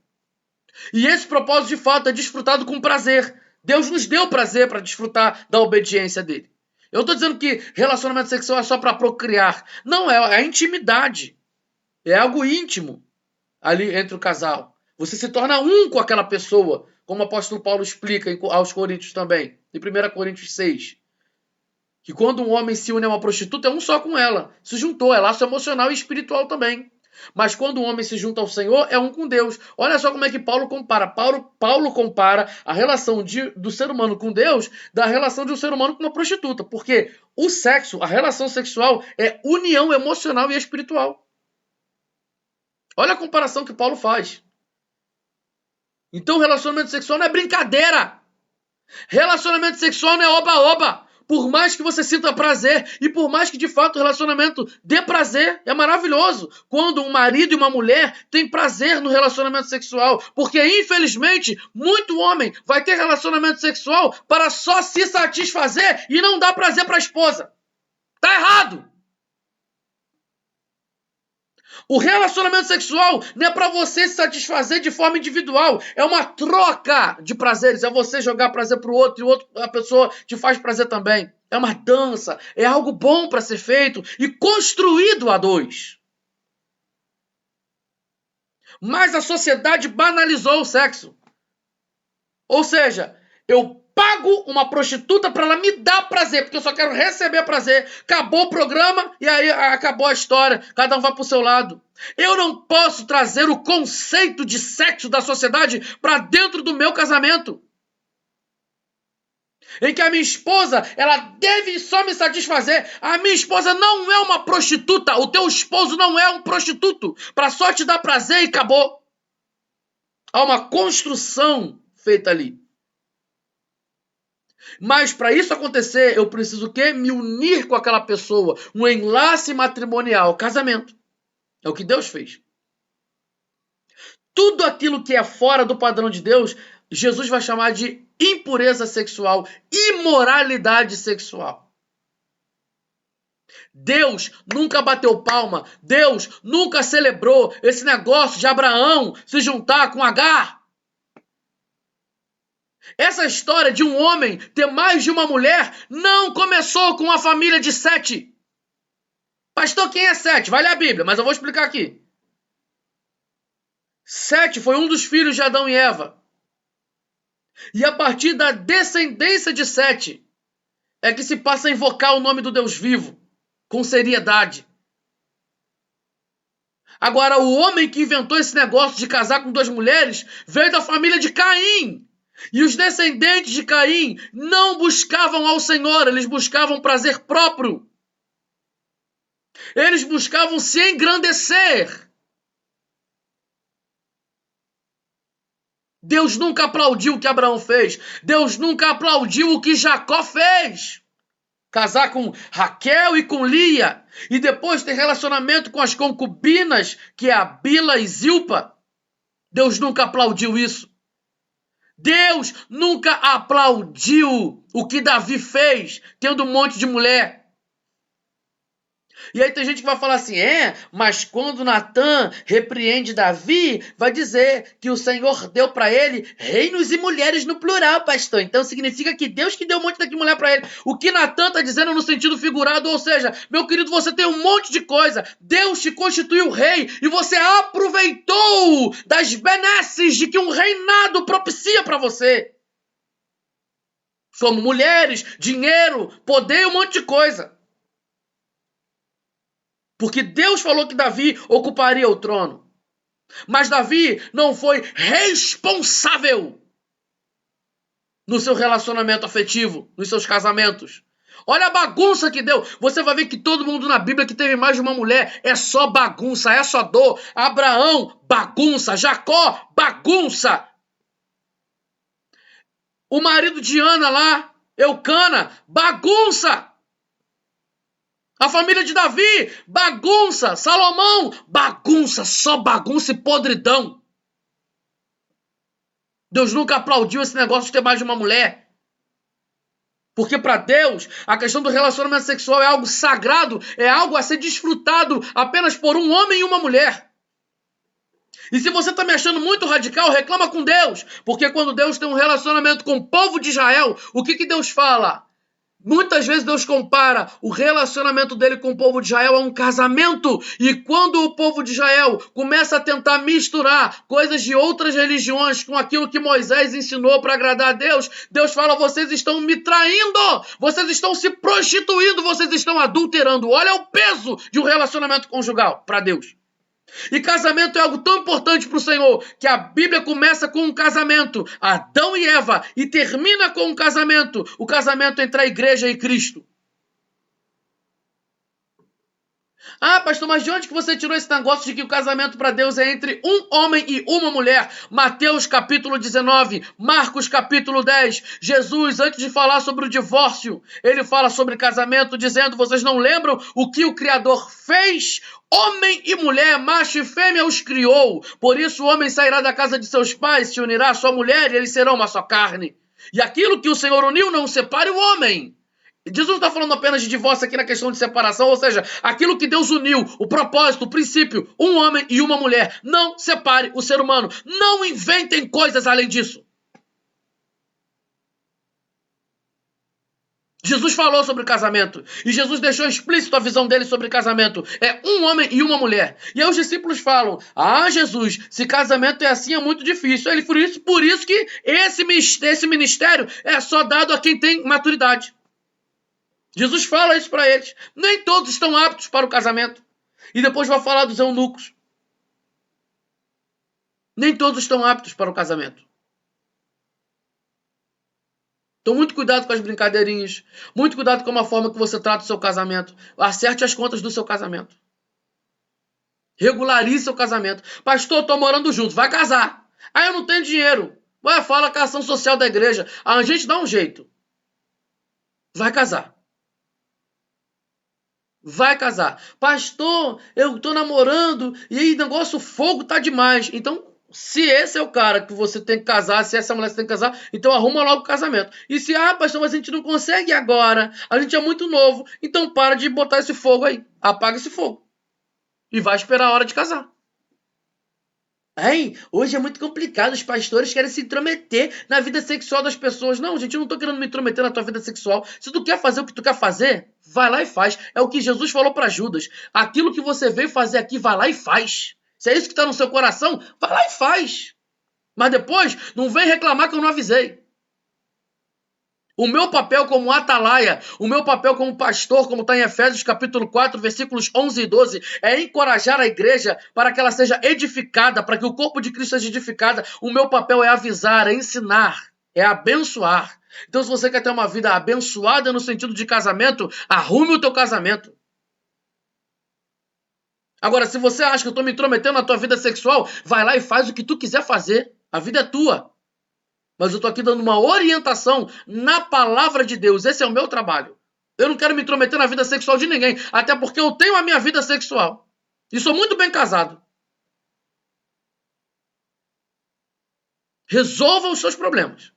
E esse propósito, de fato, é desfrutado com prazer. Deus nos deu prazer para desfrutar da obediência dele. Eu estou dizendo que relacionamento sexual é só para procriar. Não, é a intimidade. É algo íntimo ali entre o casal. Você se torna um com aquela pessoa, como o apóstolo Paulo explica aos Coríntios também, em 1 Coríntios 6. Que quando um homem se une a uma prostituta, é um só com ela. Se juntou, é laço emocional e espiritual também. Mas quando um homem se junta ao Senhor, é um com Deus. Olha só como é que Paulo compara. Paulo compara a relação do ser humano com Deus da relação de um ser humano com uma prostituta. Porque o sexo, a relação sexual, é união emocional e espiritual. Olha a comparação que Paulo faz. Então, relacionamento sexual não é brincadeira. Relacionamento sexual não é oba-oba. Por mais que você sinta prazer e por mais que de fato o relacionamento dê prazer, é maravilhoso quando um marido e uma mulher têm prazer no relacionamento sexual, porque infelizmente muito homem vai ter relacionamento sexual para só se satisfazer e não dar prazer para a esposa. Tá errado! O relacionamento sexual não é para você se satisfazer de forma individual. É uma troca de prazeres. É você jogar prazer pro outro e a pessoa te faz prazer também. É uma dança. É algo bom para ser feito e construído a dois. Mas a sociedade banalizou o sexo. Ou seja, eu pago uma prostituta para ela me dar prazer, porque eu só quero receber prazer. Acabou o programa e aí acabou a história. Cada um vai pro seu lado. Eu não posso trazer o conceito de sexo da sociedade para dentro do meu casamento. em que a minha esposa, ela deve só me satisfazer. A minha esposa não é uma prostituta, o teu esposo não é um prostituto, para só te dar prazer e acabou. Há uma construção feita ali. Mas para isso acontecer, eu preciso o quê? Me unir com aquela pessoa. Um enlace matrimonial, casamento. É o que Deus fez. Tudo aquilo que é fora do padrão de Deus, Jesus vai chamar de impureza sexual, imoralidade sexual. Deus nunca bateu palma, Deus nunca celebrou esse negócio de Abraão se juntar com Agar. Essa história de um homem ter mais de uma mulher não começou com a família de Sete. Pastor, quem é Sete? Vai ler a Bíblia, mas eu vou explicar aqui. Sete foi um dos filhos de Adão e Eva. E a partir da descendência de Sete é que se passa a invocar o nome do Deus vivo, com seriedade. Agora, o homem que inventou esse negócio de casar com duas mulheres veio da família de Caim. E os descendentes de Caim não buscavam ao Senhor, eles buscavam prazer próprio. Eles buscavam se engrandecer. Deus nunca aplaudiu o que Abraão fez. Deus nunca aplaudiu o que Jacó fez. Casar com Raquel e com Lia. E depois ter relacionamento com as concubinas, que é a Bila e Zilpa. Deus nunca aplaudiu isso. Deus nunca aplaudiu o que Davi fez, tendo um monte de mulher. E aí tem gente que vai falar assim, mas quando Natan repreende Davi, vai dizer que o Senhor deu para ele reinos e mulheres no plural, pastor. Então significa que Deus que deu um monte de mulher para ele. O que Natan está dizendo no sentido figurado, ou seja, meu querido, você tem um monte de coisa. Deus te constituiu rei e você aproveitou das benesses de que um reinado propicia para você. Como mulheres, dinheiro, poder e um monte de coisa. Porque Deus falou que Davi ocuparia o trono. Mas Davi não foi responsável no seu relacionamento afetivo, nos seus casamentos. Olha a bagunça que deu. Você vai ver que todo mundo na Bíblia que teve mais de uma mulher é só bagunça, é só dor. Abraão, bagunça. Jacó, bagunça. O marido de Ana lá, Eucana, bagunça. A família de Davi, bagunça. Salomão, bagunça. Só bagunça e podridão. Deus nunca aplaudiu esse negócio de ter mais de uma mulher. Porque para Deus, a questão do relacionamento sexual é algo sagrado, é algo a ser desfrutado apenas por um homem e uma mulher. E se você está me achando muito radical, reclama com Deus. Porque quando Deus tem um relacionamento com o povo de Israel, o que Deus fala? Muitas vezes Deus compara o relacionamento dele com o povo de Israel a um casamento. E quando o povo de Israel começa a tentar misturar coisas de outras religiões com aquilo que Moisés ensinou para agradar a Deus, Deus fala, vocês estão me traindo, vocês estão se prostituindo, vocês estão adulterando. Olha o peso de um relacionamento conjugal para Deus. E casamento é algo tão importante para o Senhor, que a Bíblia começa com um casamento, Adão e Eva, e termina com um casamento, o casamento entre a igreja e Cristo. Ah, pastor, mas de onde que você tirou esse negócio de que o casamento para Deus é entre um homem e uma mulher? Mateus capítulo 19, Marcos capítulo 10. Jesus, antes de falar sobre o divórcio, ele fala sobre casamento, dizendo, vocês não lembram o que o Criador fez? Homem e mulher, macho e fêmea os criou. Por isso o homem sairá da casa de seus pais, se unirá à sua mulher e eles serão uma só carne. E aquilo que o Senhor uniu, não separe o homem. Jesus não está falando apenas de divórcio aqui na questão de separação, ou seja, aquilo que Deus uniu, o propósito, o princípio, um homem e uma mulher. Não separe o ser humano. Não inventem coisas além disso. Jesus falou sobre casamento. E Jesus deixou explícito a visão dele sobre casamento. É um homem e uma mulher. E aí os discípulos falam, Jesus, se casamento é assim é muito difícil. Ele, por isso que esse ministério é só dado a quem tem maturidade. Jesus fala isso para eles. Nem todos estão aptos para o casamento. E depois vai falar dos eunucos. Nem todos estão aptos para o casamento. Então, muito cuidado com as brincadeirinhas. Muito cuidado com a forma que você trata o seu casamento. Acerte as contas do seu casamento. Regularize seu casamento. Pastor, tô morando junto. Vai casar. Ah, eu não tenho dinheiro. Ué, fala com a ação social da igreja. A gente dá um jeito. Vai casar. Vai casar. Pastor, eu tô namorando e aí negócio, o fogo tá demais. Então, se esse é o cara que você tem que casar, se essa mulher você tem que casar, então arruma logo o casamento. E se, pastor, mas a gente não consegue agora, a gente é muito novo, então para de botar esse fogo aí. Apaga esse fogo. E vai esperar a hora de casar. Ai, hoje é muito complicado, os pastores querem se intrometer na vida sexual das pessoas. Não, gente, eu não tô querendo me intrometer na tua vida sexual. Se tu quer fazer o que tu quer fazer, vai lá e faz. É o que Jesus falou para Judas. Aquilo que você veio fazer aqui, vai lá e faz. Se é isso que tá no seu coração, vai lá e faz. Mas depois, não vem reclamar que eu não avisei. O meu papel como atalaia, o meu papel como pastor, como está em Efésios capítulo 4, versículos 11 e 12, é encorajar a igreja para que ela seja edificada, para que o corpo de Cristo seja edificada. O meu papel é avisar, é ensinar, é abençoar. Então, se você quer ter uma vida abençoada no sentido de casamento, arrume o teu casamento. Agora, se você acha que eu estou me intrometendo na tua vida sexual, vai lá e faz o que tu quiser fazer. A vida é tua. Mas eu estou aqui dando uma orientação na palavra de Deus. Esse é o meu trabalho. Eu não quero me intrometer na vida sexual de ninguém. Até porque eu tenho a minha vida sexual. E sou muito bem casado. Resolva os seus problemas.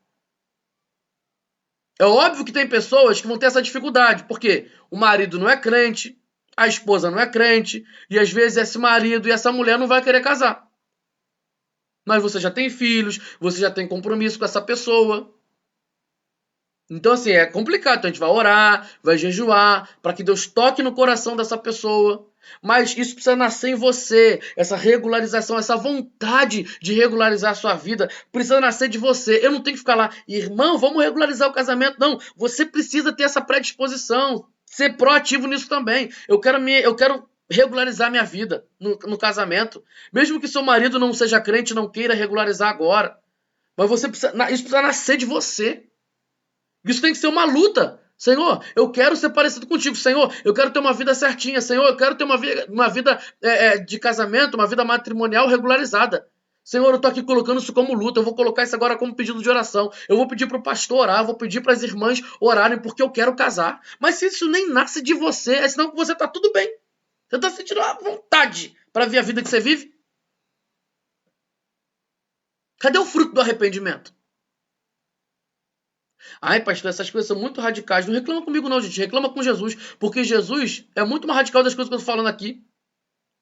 É óbvio que tem pessoas que vão ter essa dificuldade. Porque o marido não é crente, a esposa não é crente. E às vezes esse marido e essa mulher não vai querer casar. Mas você já tem filhos, você já tem compromisso com essa pessoa. Então, assim, é complicado. Então, a gente vai orar, vai jejuar, para que Deus toque no coração dessa pessoa. Mas isso precisa nascer em você. Essa regularização, essa vontade de regularizar a sua vida, precisa nascer de você. Eu não tenho que ficar lá, irmão, vamos regularizar o casamento. Não, você precisa ter essa predisposição. Ser proativo nisso também. Eu quero regularizar minha vida no casamento. Mesmo que seu marido não seja crente, não queira regularizar agora. Mas isso precisa nascer de você. Isso tem que ser uma luta. Senhor, eu quero ser parecido contigo. Senhor, eu quero ter uma vida certinha. Senhor, eu quero ter uma vida de casamento, uma vida matrimonial regularizada. Senhor, eu estou aqui colocando isso como luta. Eu vou colocar isso agora como pedido de oração. Eu vou pedir para o pastor orar. Eu vou pedir para as irmãs orarem porque eu quero casar. Mas se isso nem nasce de você, é sinal que você está tudo bem. Você está sentindo a vontade para ver a vida que você vive? Cadê o fruto do arrependimento? Ai, pastor, essas coisas são muito radicais. Não reclama comigo não, gente. Reclama com Jesus. Porque Jesus é muito mais radical das coisas que eu estou falando aqui.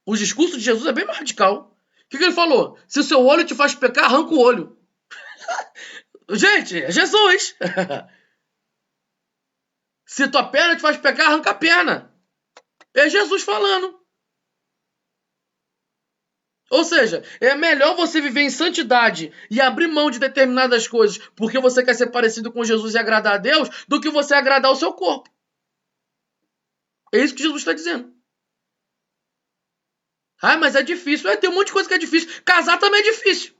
O discurso de Jesus é bem mais radical. O que ele falou? Se o seu olho te faz pecar, arranca o olho. Gente, é Jesus. Se tua perna te faz pecar, arranca a perna. É Jesus falando. Ou seja, é melhor você viver em santidade e abrir mão de determinadas coisas porque você quer ser parecido com Jesus e agradar a Deus do que você agradar o seu corpo. É isso que Jesus está dizendo. Ah, mas é difícil. Tem um monte de coisa que é difícil. Casar também é difícil.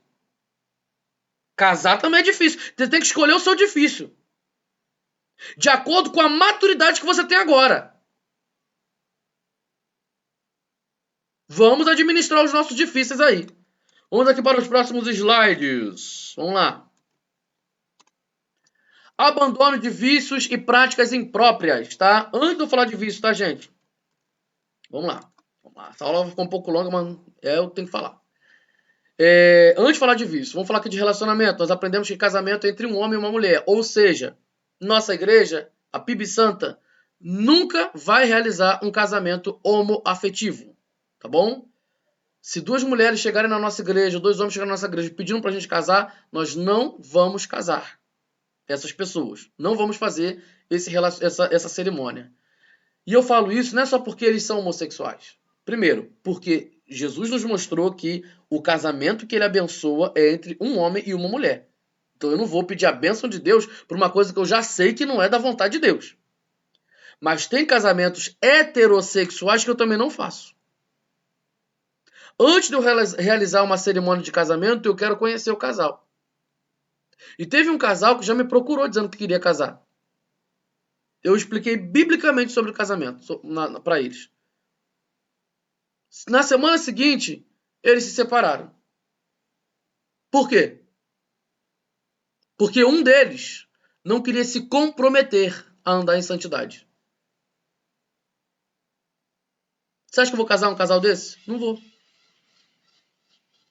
Casar também é difícil. Você tem que escolher o seu difícil. De acordo com a maturidade que você tem agora. Vamos administrar os nossos difíceis aí. Vamos aqui para os próximos slides. Vamos lá. Abandono de vícios e práticas impróprias, tá? Antes de eu falar de vícios, tá, gente? Vamos lá. Essa aula ficou um pouco longa, mas eu tenho que falar. Antes de falar de vício, vamos falar aqui de relacionamento. Nós aprendemos que casamento é entre um homem e uma mulher. Ou seja, nossa igreja, a PIB Santa, nunca vai realizar um casamento homoafetivo. Tá bom? Se duas mulheres chegarem na nossa igreja, dois homens chegarem na nossa igreja pedindo pra gente casar, nós não vamos casar essas pessoas. Não vamos fazer essa cerimônia. E eu falo isso não é só porque eles são homossexuais. Primeiro, porque Jesus nos mostrou que o casamento que ele abençoa é entre um homem e uma mulher. Então eu não vou pedir a bênção de Deus por uma coisa que eu já sei que não é da vontade de Deus. Mas tem casamentos heterossexuais que eu também não faço. Antes de eu realizar uma cerimônia de casamento, eu quero conhecer o casal. E teve um casal que já me procurou dizendo que queria casar. Eu expliquei biblicamente sobre o casamento para eles. Na semana seguinte, eles se separaram. Por quê? Porque um deles não queria se comprometer a andar em santidade. Você acha que eu vou casar um casal desse? Não vou.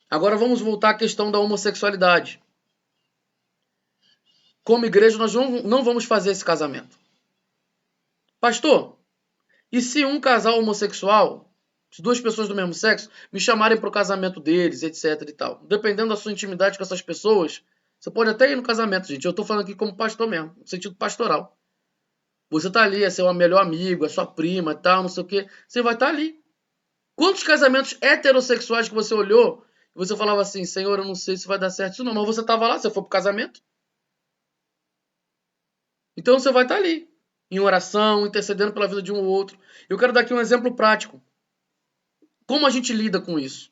Agora vamos voltar à questão da homossexualidade. Como igreja, nós não vamos fazer esse casamento. Pastor, e se um casal homossexual, se duas pessoas do mesmo sexo, me chamarem para o casamento deles, etc e tal? Dependendo da sua intimidade com essas pessoas, você pode até ir no casamento, gente. Eu estou falando aqui como pastor mesmo, no sentido pastoral. Você está ali, é seu melhor amigo, é sua prima e tal, não sei o quê. Você vai estar ali. Quantos casamentos heterossexuais que você olhou e você falava assim, Senhor, eu não sei se vai dar certo isso não, mas você estava lá, você foi pro casamento. Então você vai estar ali, em oração, intercedendo pela vida de um ou outro. Eu quero dar aqui um exemplo prático. Como a gente lida com isso?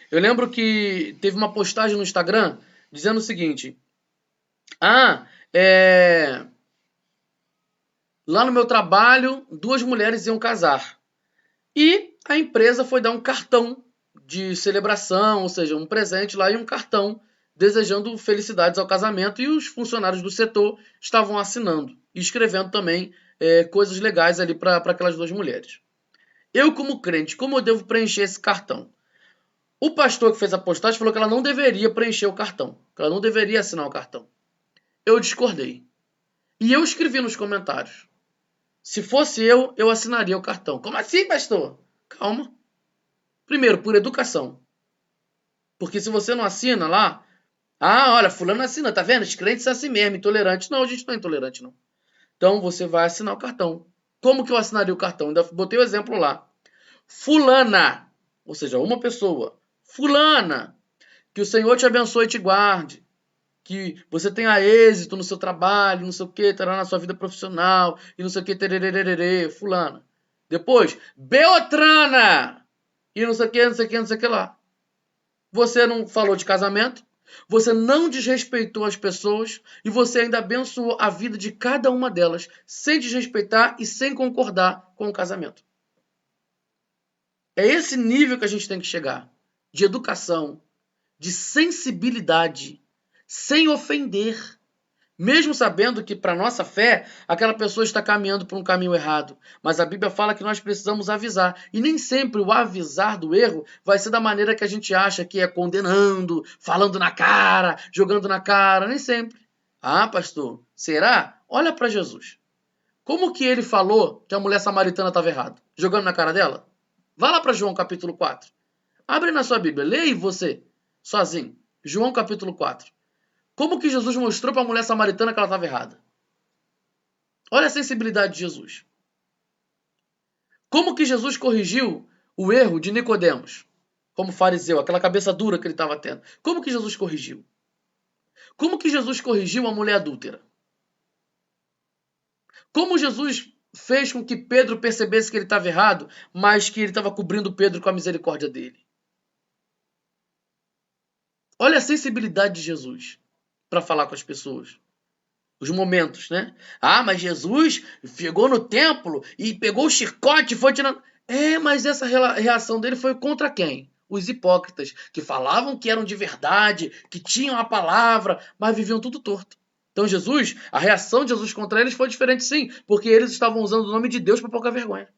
Eu lembro que teve uma postagem no Instagram dizendo o seguinte: lá no meu trabalho, duas mulheres iam casar. E a empresa foi dar um cartão de celebração, ou seja, um presente lá e um cartão desejando felicidades ao casamento, e os funcionários do setor estavam assinando e escrevendo também coisas legais ali para aquelas duas mulheres. Eu, como crente, como eu devo preencher esse cartão? O pastor que fez a postagem falou que ela não deveria preencher o cartão, que ela não deveria assinar o cartão. Eu discordei. E eu escrevi nos comentários: se fosse eu assinaria o cartão. Como assim, pastor? Calma. Primeiro, por educação. Porque se você não assina lá, olha, fulano assina, tá vendo? Os crentes são assim mesmo, intolerantes. Não, a gente não é intolerante, não. Então você vai assinar o cartão. Como que eu assinaria o cartão? Ainda botei o exemplo lá. Fulana, ou seja, uma pessoa. Fulana, que o Senhor te abençoe e te guarde. Que você tenha êxito no seu trabalho, não sei o que, terá na sua vida profissional, e não sei o que, tererê, fulana. Depois, Beltrana, e não sei o que, não sei o que, não sei o que lá. Você não falou de casamento, você não desrespeitou as pessoas e você ainda abençoou a vida de cada uma delas, sem desrespeitar e sem concordar com o casamento. É esse nível que a gente tem que chegar, de educação, de sensibilidade, sem ofender. Mesmo sabendo que, para nossa fé, aquela pessoa está caminhando por um caminho errado. Mas a Bíblia fala que nós precisamos avisar. E nem sempre o avisar do erro vai ser da maneira que a gente acha, que é condenando, falando na cara, jogando na cara. Nem sempre. Pastor, será? Olha para Jesus. Como que ele falou que a mulher samaritana estava errada? Jogando na cara dela? Vá lá para João capítulo 4. Abre na sua Bíblia. Leia você, sozinho. João capítulo 4. Como que Jesus mostrou para a mulher samaritana que ela estava errada? Olha a sensibilidade de Jesus. Como que Jesus corrigiu o erro de Nicodemos, como fariseu, aquela cabeça dura que ele estava tendo? Como que Jesus corrigiu? Como que Jesus corrigiu a mulher adúltera? Como Jesus fez com que Pedro percebesse que ele estava errado, mas que ele estava cobrindo Pedro com a misericórdia dele? Olha a sensibilidade de Jesus para falar com as pessoas. Os momentos, né? Mas Jesus chegou no templo e pegou o chicote e foi tirando... Mas essa reação dele foi contra quem? Os hipócritas, que falavam que eram de verdade, que tinham a palavra, mas viviam tudo torto. Então Jesus, a reação de Jesus contra eles foi diferente sim, porque eles estavam usando o nome de Deus para pouca vergonha.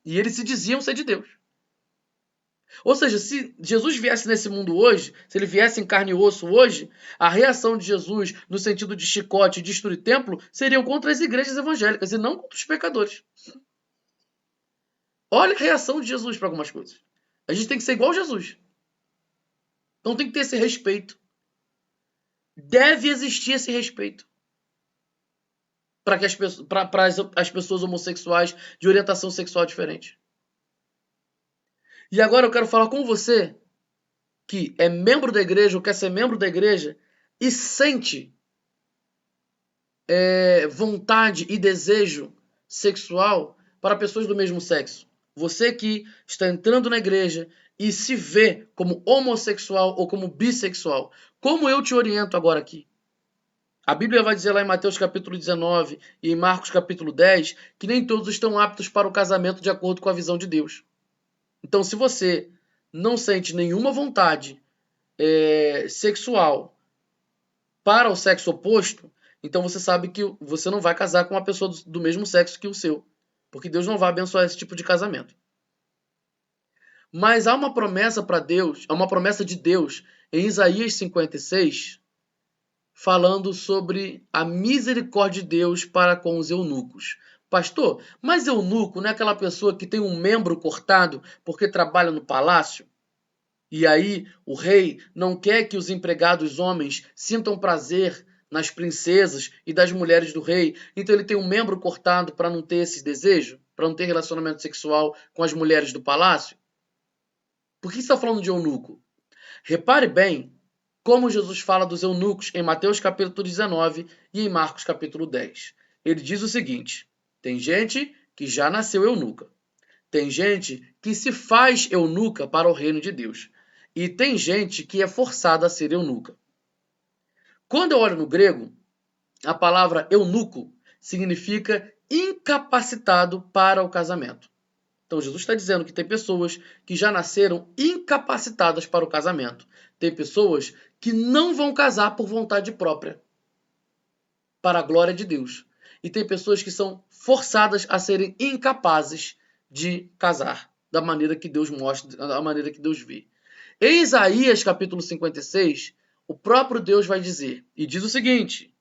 E eles se diziam ser de Deus. Ou seja, se Jesus viesse nesse mundo hoje, se ele viesse em carne e osso hoje, a reação de Jesus no sentido de chicote e destruir templo seriam contra as igrejas evangélicas e não contra os pecadores. Olha a reação de Jesus para algumas coisas. A gente tem que ser igual a Jesus. Então tem que ter esse respeito. Deve existir esse respeito para as pessoas homossexuais de orientação sexual diferente. E agora eu quero falar com você que é membro da igreja ou quer ser membro da igreja e sente vontade e desejo sexual para pessoas do mesmo sexo. Você que está entrando na igreja e se vê como homossexual ou como bissexual, como eu te oriento agora aqui? A Bíblia vai dizer lá em Mateus capítulo 19 e em Marcos capítulo 10 que nem todos estão aptos para o casamento de acordo com a visão de Deus. Então, se você não sente nenhuma vontade sexual para o sexo oposto, então você sabe que você não vai casar com uma pessoa do mesmo sexo que o seu, porque Deus não vai abençoar esse tipo de casamento. Mas há uma promessa para Deus, há uma promessa de Deus em Isaías 56, falando sobre a misericórdia de Deus para com os eunucos. Pastor, mas eunuco não é aquela pessoa que tem um membro cortado porque trabalha no palácio? E aí o rei não quer que os empregados homens sintam prazer nas princesas e das mulheres do rei. Então ele tem um membro cortado para não ter esse desejo, para não ter relacionamento sexual com as mulheres do palácio. Por que está falando de eunuco? Repare bem como Jesus fala dos eunucos em Mateus capítulo 19 e em Marcos capítulo 10. Ele diz o seguinte: tem gente que já nasceu eunuca. Tem gente que se faz eunuca para o reino de Deus. E tem gente que é forçada a ser eunuca. Quando eu olho no grego, a palavra eunuco significa incapacitado para o casamento. Então Jesus está dizendo que tem pessoas que já nasceram incapacitadas para o casamento. Tem pessoas que não vão casar por vontade própria, para a glória de Deus. E tem pessoas que são forçadas a serem incapazes de casar, da maneira que Deus mostra, da maneira que Deus vê. Em Isaías capítulo 56, o próprio Deus vai dizer, e diz o seguinte: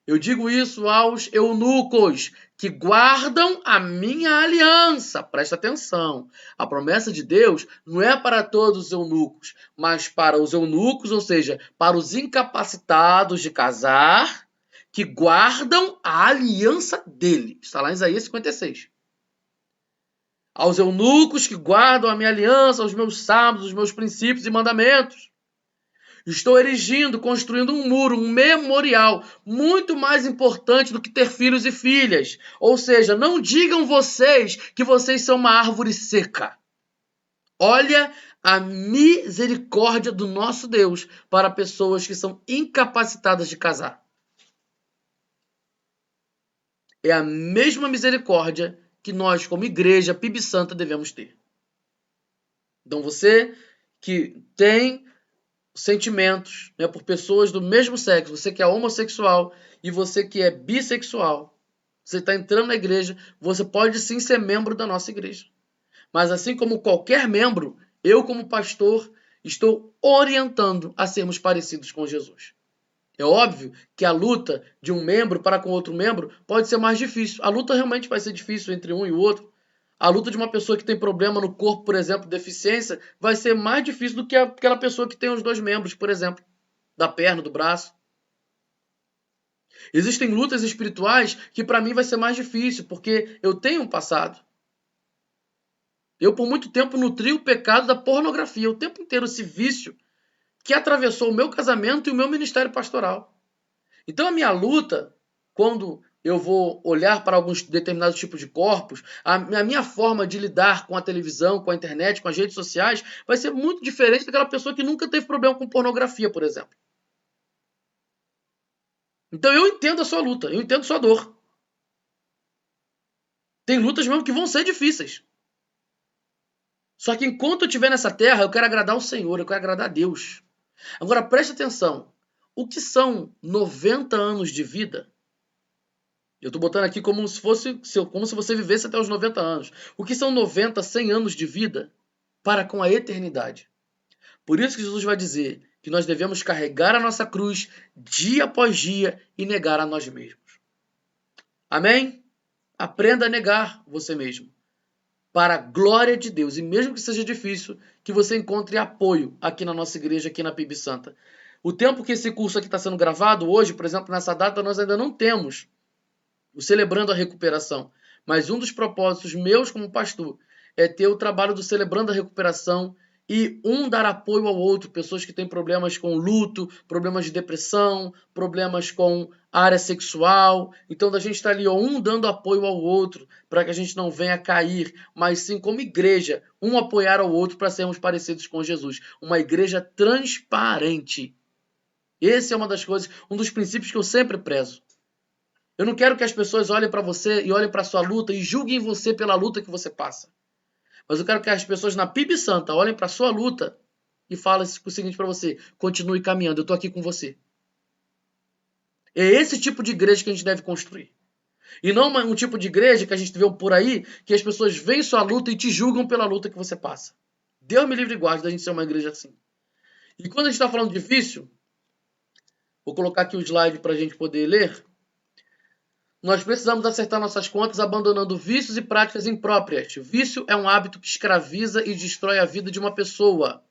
eu digo isso aos eunucos que guardam a minha aliança. Presta atenção. A promessa de Deus não é para todos os eunucos, mas para os eunucos, ou seja, para os incapacitados de casar, que guardam a aliança dele. Está lá em Isaías 56. Aos eunucos que guardam a minha aliança, os meus sábados, os meus princípios e mandamentos. Estou erigindo, construindo um muro, um memorial, muito mais importante do que ter filhos e filhas. Ou seja, não digam vocês que vocês são uma árvore seca. Olha a misericórdia do nosso Deus para pessoas que são incapacitadas de casar. É a mesma misericórdia que nós, como igreja PIB Santa, devemos ter. Então você que tem sentimentos, né, por pessoas do mesmo sexo, você que é homossexual e você que é bissexual, você está entrando na igreja, você pode sim ser membro da nossa igreja. Mas assim como qualquer membro, eu como pastor estou orientando a sermos parecidos com Jesus. É óbvio que a luta de um membro para com outro membro pode ser mais difícil. A luta realmente vai ser difícil entre um e o outro. A luta de uma pessoa que tem problema no corpo, por exemplo, deficiência, vai ser mais difícil do que aquela pessoa que tem os dois membros, por exemplo, da perna, do braço. Existem lutas espirituais que para mim vai ser mais difícil, porque eu tenho um passado. Eu, por muito tempo, nutri o pecado da pornografia, o tempo inteiro esse vício que atravessou o meu casamento e o meu ministério pastoral. Então a minha luta, quando eu vou olhar para alguns determinados tipos de corpos, a minha forma de lidar com a televisão, com a internet, com as redes sociais, vai ser muito diferente daquela pessoa que nunca teve problema com pornografia, por exemplo. Então eu entendo a sua luta, eu entendo a sua dor. Tem lutas mesmo que vão ser difíceis. Só que enquanto eu estiver nessa terra, eu quero agradar o Senhor, eu quero agradar a Deus. Agora preste atenção. O que são 90 anos de vida? Eu estou botando aqui como se você vivesse até os 90 anos. O que são 90, 100 anos de vida para com a eternidade? Por isso que Jesus vai dizer que nós devemos carregar a nossa cruz dia após dia e negar a nós mesmos. Amém? Aprenda a negar você mesmo. Para a glória de Deus. E mesmo que seja difícil, que você encontre apoio aqui na nossa igreja, aqui na PIB Santa. O tempo que esse curso aqui está sendo gravado, hoje, por exemplo, nessa data, nós ainda não temos o Celebrando a Recuperação. Mas um dos propósitos meus como pastor é ter o trabalho do Celebrando a Recuperação e um dar apoio ao outro. Pessoas que têm problemas com luto, problemas de depressão, problemas com área sexual. Então, da gente estar ali, um dando apoio ao outro, para que a gente não venha cair, mas sim como igreja, um apoiar ao outro para sermos parecidos com Jesus. Uma igreja transparente. Esse é uma das coisas, um dos princípios que eu sempre prezo. Eu não quero que as pessoas olhem para você e olhem para sua luta e julguem você pela luta que você passa. Mas eu quero que as pessoas na PIB Santa olhem para sua luta e falem o seguinte para você: continue caminhando, eu estou aqui com você. É esse tipo de igreja que a gente deve construir. E não um tipo de igreja que a gente vê por aí, que as pessoas veem sua luta e te julgam pela luta que você passa. Deus me livre e guarde da gente ser uma igreja assim. E quando a gente está falando de vício, vou colocar aqui o slide para a gente poder ler. Nós precisamos acertar nossas contas abandonando vícios e práticas impróprias. Vício é um hábito que escraviza e destrói a vida de uma pessoa.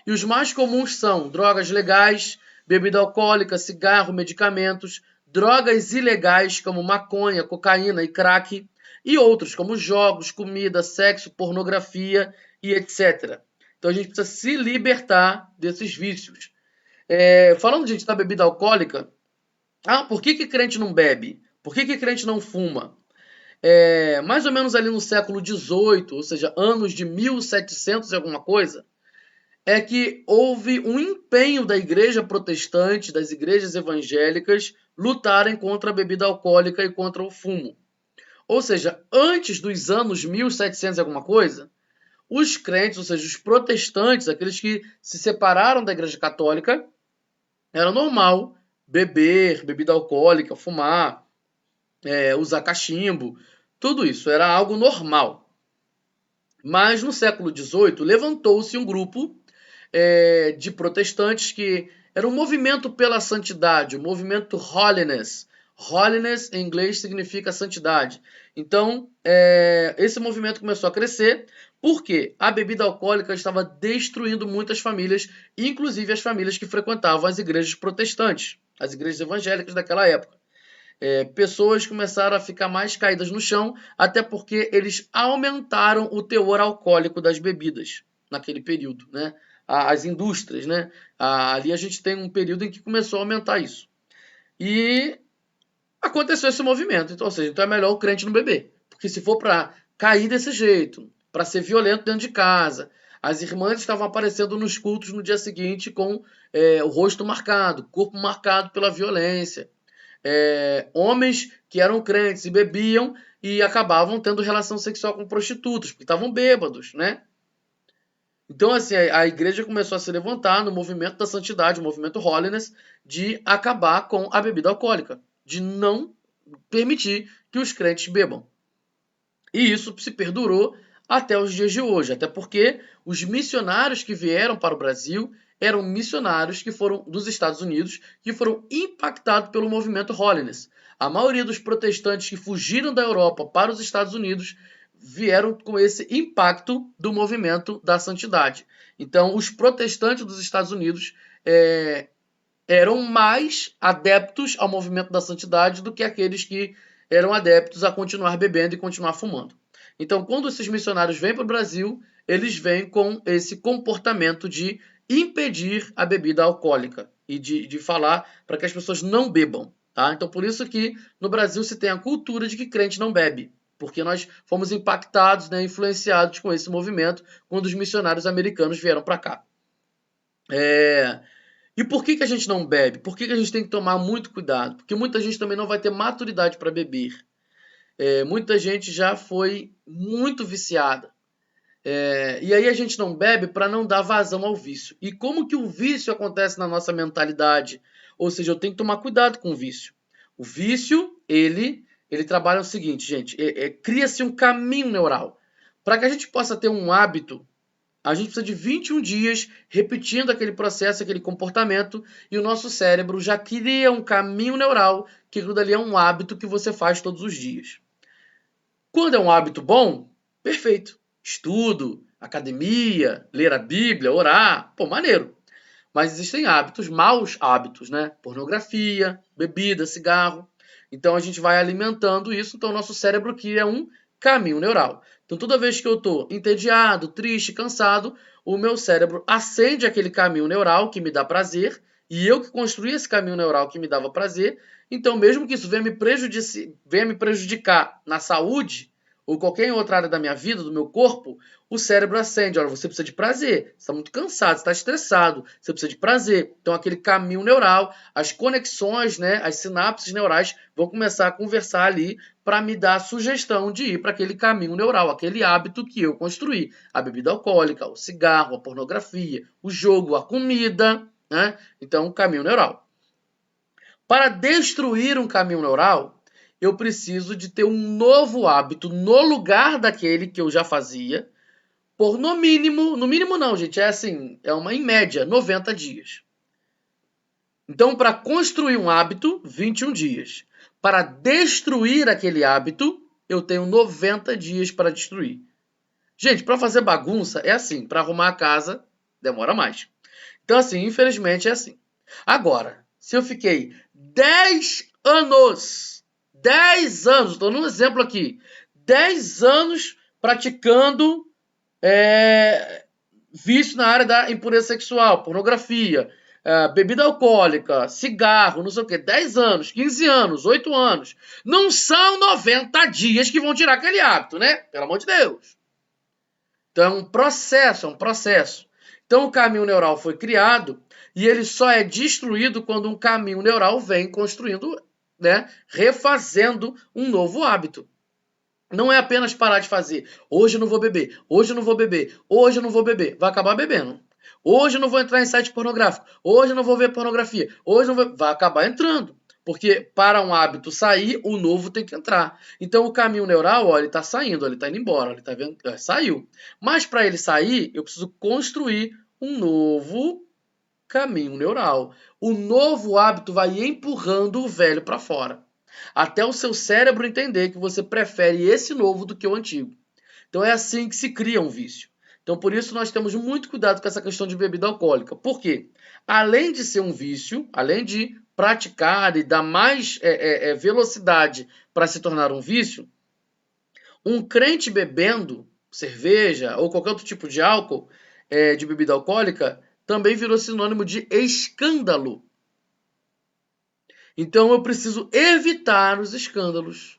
E os mais comuns são drogas legais, bebida alcoólica, cigarro, medicamentos, drogas ilegais como maconha, cocaína e crack, e outros como jogos, comida, sexo, pornografia e etc. Então a gente precisa se libertar desses vícios. Falando, gente, da bebida alcoólica, por que crente não bebe? Por que crente não fuma? Mais ou menos ali no século XVIII, ou seja, anos de 1700 e alguma coisa, é que houve um empenho da igreja protestante, das igrejas evangélicas, lutarem contra a bebida alcoólica e contra o fumo. Ou seja, antes dos anos 1700 e alguma coisa, os crentes, ou seja, os protestantes, aqueles que se separaram da igreja católica, era normal beber, bebida alcoólica, fumar, usar cachimbo, tudo isso era algo normal. Mas no século XVIII levantou-se um grupo de protestantes que era um movimento pela santidade, o movimento Holiness. Holiness em inglês significa santidade. Então, esse movimento começou a crescer porque a bebida alcoólica estava destruindo muitas famílias, inclusive as famílias que frequentavam as igrejas protestantes, as igrejas evangélicas daquela época. Pessoas começaram a ficar mais caídas no chão, até porque eles aumentaram o teor alcoólico das bebidas naquele período, né? As indústrias, né? Ali a gente tem um período em que começou a aumentar isso. E aconteceu esse movimento. Então, ou seja, então é melhor o crente não beber. Porque se for para cair desse jeito, para ser violento dentro de casa, as irmãs estavam aparecendo nos cultos no dia seguinte com o rosto marcado, corpo marcado pela violência. Homens que eram crentes e bebiam e acabavam tendo relação sexual com prostitutas, porque estavam bêbados, né? Então, assim, a igreja começou a se levantar no movimento da santidade, o movimento Holiness, de acabar com a bebida alcoólica, de não permitir que os crentes bebam. E isso se perdurou até os dias de hoje, até porque os missionários que vieram para o Brasil eram missionários que foram dos Estados Unidos, que foram impactados pelo movimento Holiness. A maioria dos protestantes que fugiram da Europa para os Estados Unidos vieram com esse impacto do movimento da santidade. Então, os protestantes dos Estados Unidos eram mais adeptos ao movimento da santidade do que aqueles que eram adeptos a continuar bebendo e continuar fumando. Então, quando esses missionários vêm para o Brasil, eles vêm com esse comportamento de impedir a bebida alcoólica e de falar para que as pessoas não bebam. Tá? Então, por isso que no Brasil se tem a cultura de que crente não bebe, porque nós fomos impactados, né, influenciados com esse movimento quando os missionários americanos vieram para cá. E por que a gente não bebe? Por que a gente tem que tomar muito cuidado? Porque muita gente também não vai ter maturidade para beber. Muita gente já foi muito viciada. E aí a gente não bebe para não dar vazão ao vício. E como que o vício acontece na nossa mentalidade? Ou seja, eu tenho que tomar cuidado com o vício. O vício, ele trabalha o seguinte, gente, cria-se um caminho neural. Para que a gente possa ter um hábito, a gente precisa de 21 dias repetindo aquele processo, aquele comportamento, e o nosso cérebro já cria um caminho neural, que aquilo dali é um hábito que você faz todos os dias. Quando é um hábito bom, perfeito. Estudo, academia, ler a Bíblia, orar, maneiro. Mas existem hábitos, maus hábitos, né? Pornografia, bebida, cigarro. Então a gente vai alimentando isso, então o nosso cérebro cria um caminho neural. Então toda vez que eu estou entediado, triste, cansado, o meu cérebro acende aquele caminho neural que me dá prazer, e eu que construí esse caminho neural que me dava prazer, então mesmo que isso venha me prejudicar na saúde, ou qualquer outra área da minha vida, do meu corpo, o cérebro acende. Olha, você precisa de prazer, você está muito cansado, você está estressado, você precisa de prazer. Então, aquele caminho neural, as conexões, né, as sinapses neurais vão começar a conversar ali para me dar a sugestão de ir para aquele caminho neural, aquele hábito que eu construí. A bebida alcoólica, o cigarro, a pornografia, o jogo, a comida, né? Então, caminho neural. Para destruir um caminho neural, eu preciso de ter um novo hábito no lugar daquele que eu já fazia, por no mínimo não, gente, é assim, é uma em média, 90 dias. Então, para construir um hábito, 21 dias. Para destruir aquele hábito, eu tenho 90 dias para destruir. Gente, para fazer bagunça é assim, para arrumar a casa demora mais. Então, assim, infelizmente é assim. Agora, se eu fiquei 10 anos, estou dando um exemplo aqui, 10 anos praticando vício na área da impureza sexual, pornografia, bebida alcoólica, cigarro, não sei o quê, 10 anos, 15 anos, 8 anos. Não são 90 dias que vão tirar aquele hábito, né? Pelo amor de Deus. Então é um processo. Então o caminho neural foi criado e ele só é destruído quando um caminho neural vem construindo, né, refazendo um novo hábito. Não é apenas parar de fazer. Hoje eu não vou beber, hoje eu não vou beber, hoje eu não vou beber. Vai acabar bebendo. Hoje eu não vou entrar em site pornográfico, hoje eu não vou ver pornografia, hoje eu não vou... Vai acabar entrando. Porque para um hábito sair, o novo tem que entrar. Então o caminho neural, ó, ele está saindo, ele está indo embora, ele tá vendo, saiu. Mas para ele sair, eu preciso construir um novo caminho neural. O novo hábito vai empurrando o velho para fora, até o seu cérebro entender que você prefere esse novo do que o antigo. Então é assim que se cria um vício. Então por isso nós temos muito cuidado com essa questão de bebida alcoólica. Por quê? Além de ser um vício, além de praticar e dar mais velocidade para se tornar um vício, um crente bebendo cerveja ou qualquer outro tipo de álcool, de bebida alcoólica, também virou sinônimo de escândalo. Então eu preciso evitar os escândalos.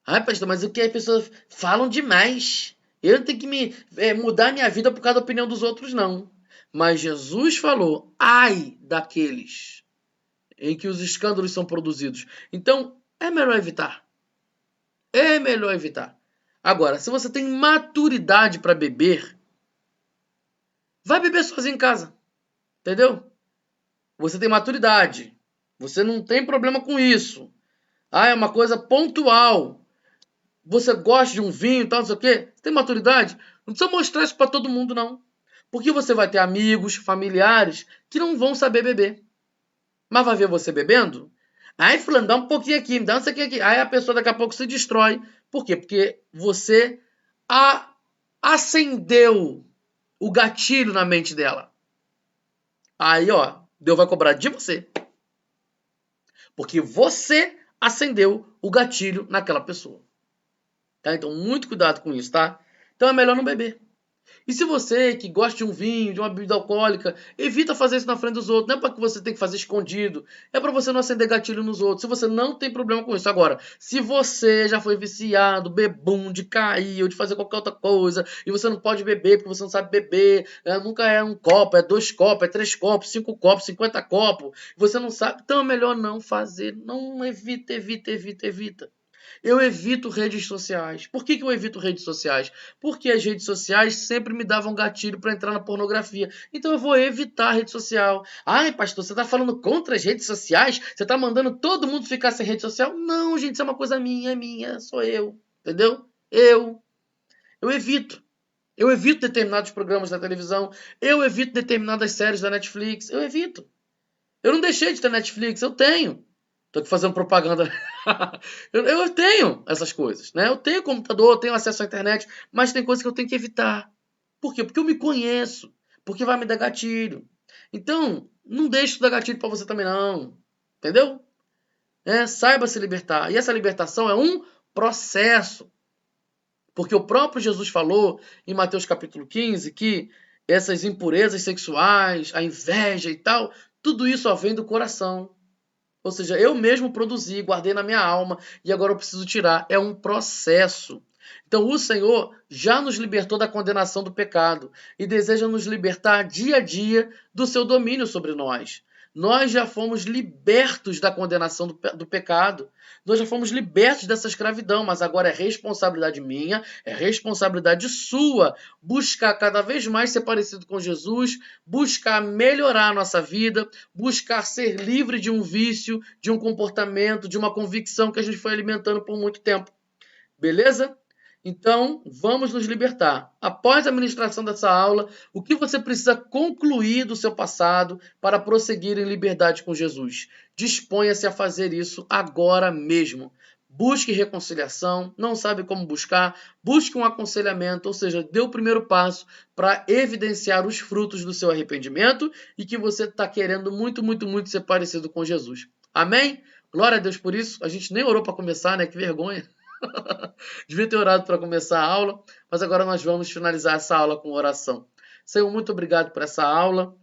Ai, pastor, mas o que as pessoas falam demais? Eu não tenho que mudar minha vida por causa da opinião dos outros, não. Mas Jesus falou, ai daqueles em que os escândalos são produzidos. Então, é melhor evitar. É melhor evitar. Agora, se você tem maturidade para beber, vai beber sozinho em casa. Entendeu? Você tem maturidade. Você não tem problema com isso. Ah, é uma coisa pontual. Você gosta de um vinho e tal, não sei o quê. Você tem maturidade? Não precisa mostrar isso para todo mundo, não. Porque você vai ter amigos, familiares que não vão saber beber. Mas vai ver você bebendo? Aí, fulano, dá um pouquinho aqui, me dá um pouquinho aqui. Aí a pessoa daqui a pouco se destrói. Por quê? Porque você acendeu o gatilho na mente dela. Aí, ó, Deus vai cobrar de você. Porque você acendeu o gatilho naquela pessoa. Tá? Então, muito cuidado com isso, tá? Então é melhor não beber. E se você que gosta de um vinho, de uma bebida alcoólica, evita fazer isso na frente dos outros. Não é para que você tem que fazer escondido. É para você não acender gatilho nos outros. Se você não tem problema com isso. Agora, se você já foi viciado, bebum, de cair ou de fazer qualquer outra coisa, e você não pode beber porque você não sabe beber, nunca é um copo, é 2 copos, é 3 copos, 5 copos, 50 copos, você não sabe, então é melhor não fazer. Não evita. Eu evito redes sociais. Por que eu evito redes sociais? Porque as redes sociais sempre me davam gatilho para entrar na pornografia. Então eu vou evitar a rede social. Ai, pastor, você está falando contra as redes sociais? Você está mandando todo mundo ficar sem rede social? Não, gente, isso é uma coisa minha, sou eu. Entendeu? Eu evito. Eu evito determinados programas da televisão. Eu evito determinadas séries da Netflix. Eu evito. Eu não deixei de ter Netflix, eu tenho. Tô aqui fazendo propaganda. eu tenho essas coisas, né? Eu tenho computador, eu tenho acesso à internet, mas tem coisas que eu tenho que evitar. Por quê? Porque eu me conheço. Porque vai me dar gatilho. Então, não deixe isso dar gatilho para você também, não. Entendeu? Saiba se libertar. E essa libertação é um processo. Porque o próprio Jesus falou em Mateus capítulo 15 que essas impurezas sexuais, a inveja e tal, tudo isso só vem do coração. Ou seja, eu mesmo produzi, guardei na minha alma e agora eu preciso tirar. É um processo. Então, o Senhor já nos libertou da condenação do pecado e deseja nos libertar dia a dia do seu domínio sobre nós. Nós já fomos libertos da condenação do pecado. Nós já fomos libertos dessa escravidão, mas agora é responsabilidade minha, é responsabilidade sua buscar cada vez mais ser parecido com Jesus, buscar melhorar a nossa vida, buscar ser livre de um vício, de um comportamento, de uma convicção que a gente foi alimentando por muito tempo. Beleza? Então, vamos nos libertar. Após a ministração dessa aula, o que você precisa concluir do seu passado para prosseguir em liberdade com Jesus? Disponha-se a fazer isso agora mesmo. Busque reconciliação, não sabe como buscar, busque um aconselhamento, ou seja, dê o primeiro passo para evidenciar os frutos do seu arrependimento e que você está querendo muito, muito, muito ser parecido com Jesus. Amém? Glória a Deus por isso. A gente nem orou para começar, né? Que vergonha. Devia ter orado para começar a aula, mas agora nós vamos finalizar essa aula com oração. Senhor, muito obrigado por essa aula.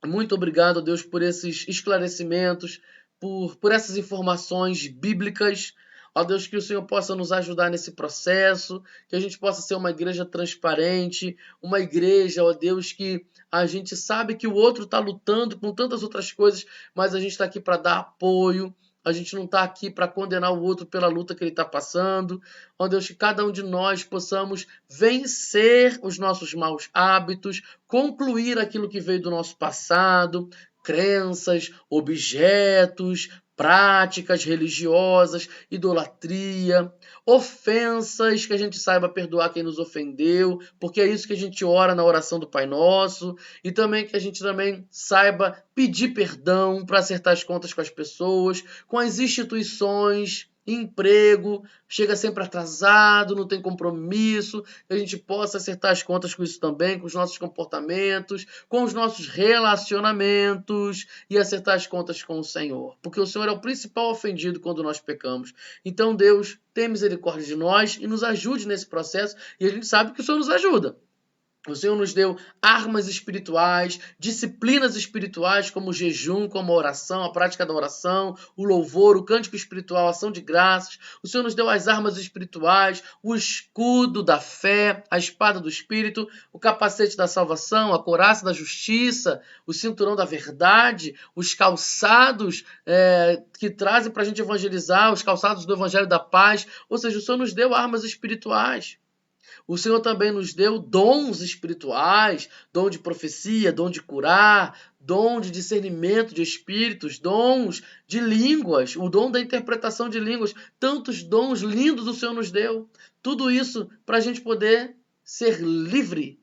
Muito obrigado, Deus, por esses esclarecimentos, por essas informações bíblicas. Ó Deus, que o Senhor possa nos ajudar nesse processo, que a gente possa ser uma igreja transparente, uma igreja, ó Deus, que a gente sabe que o outro está lutando com tantas outras coisas, mas a gente está aqui para dar apoio. A gente não está aqui para condenar o outro pela luta que ele está passando. Ó Deus, que cada um de nós possamos vencer os nossos maus hábitos, concluir aquilo que veio do nosso passado, crenças, objetos, práticas religiosas, idolatria, ofensas, que a gente saiba perdoar quem nos ofendeu, porque é isso que a gente ora na oração do Pai Nosso, e também que a gente também saiba pedir perdão para acertar as contas com as pessoas, com as instituições, emprego, chega sempre atrasado, não tem compromisso, que a gente possa acertar as contas com isso também, com os nossos comportamentos, com os nossos relacionamentos e acertar as contas com o Senhor, porque o Senhor é o principal ofendido quando nós pecamos. Então, Deus, tenha misericórdia de nós e nos ajude nesse processo, e a gente sabe que o Senhor nos ajuda. O Senhor nos deu armas espirituais, disciplinas espirituais, como o jejum, como a oração, a prática da oração, o louvor, o cântico espiritual, a ação de graças. O Senhor nos deu as armas espirituais, o escudo da fé, a espada do Espírito, o capacete da salvação, a couraça da justiça, o cinturão da verdade, os calçados que trazem para a gente evangelizar, os calçados do evangelho da paz. Ou seja, o Senhor nos deu armas espirituais. O Senhor também nos deu dons espirituais, dom de profecia, dom de curar, dom de discernimento de espíritos, dons de línguas, o dom da interpretação de línguas. Tantos dons lindos o Senhor nos deu. Tudo isso para a gente poder ser livre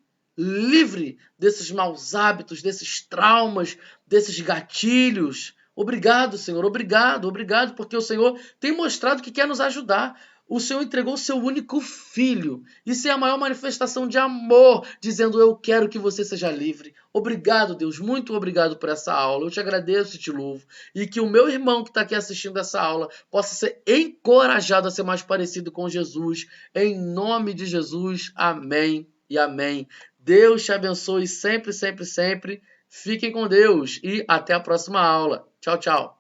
desses maus hábitos, desses traumas, desses gatilhos. Obrigado, Senhor, obrigado, porque o Senhor tem mostrado que quer nos ajudar. O Senhor entregou o seu único filho. Isso é a maior manifestação de amor, dizendo: eu quero que você seja livre. Obrigado, Deus, muito obrigado por essa aula. Eu te agradeço e te louvo. E que o meu irmão que está aqui assistindo essa aula possa ser encorajado a ser mais parecido com Jesus. Em nome de Jesus, amém e amém. Deus te abençoe sempre, sempre, sempre. Fiquem com Deus e até a próxima aula. Tchau, tchau.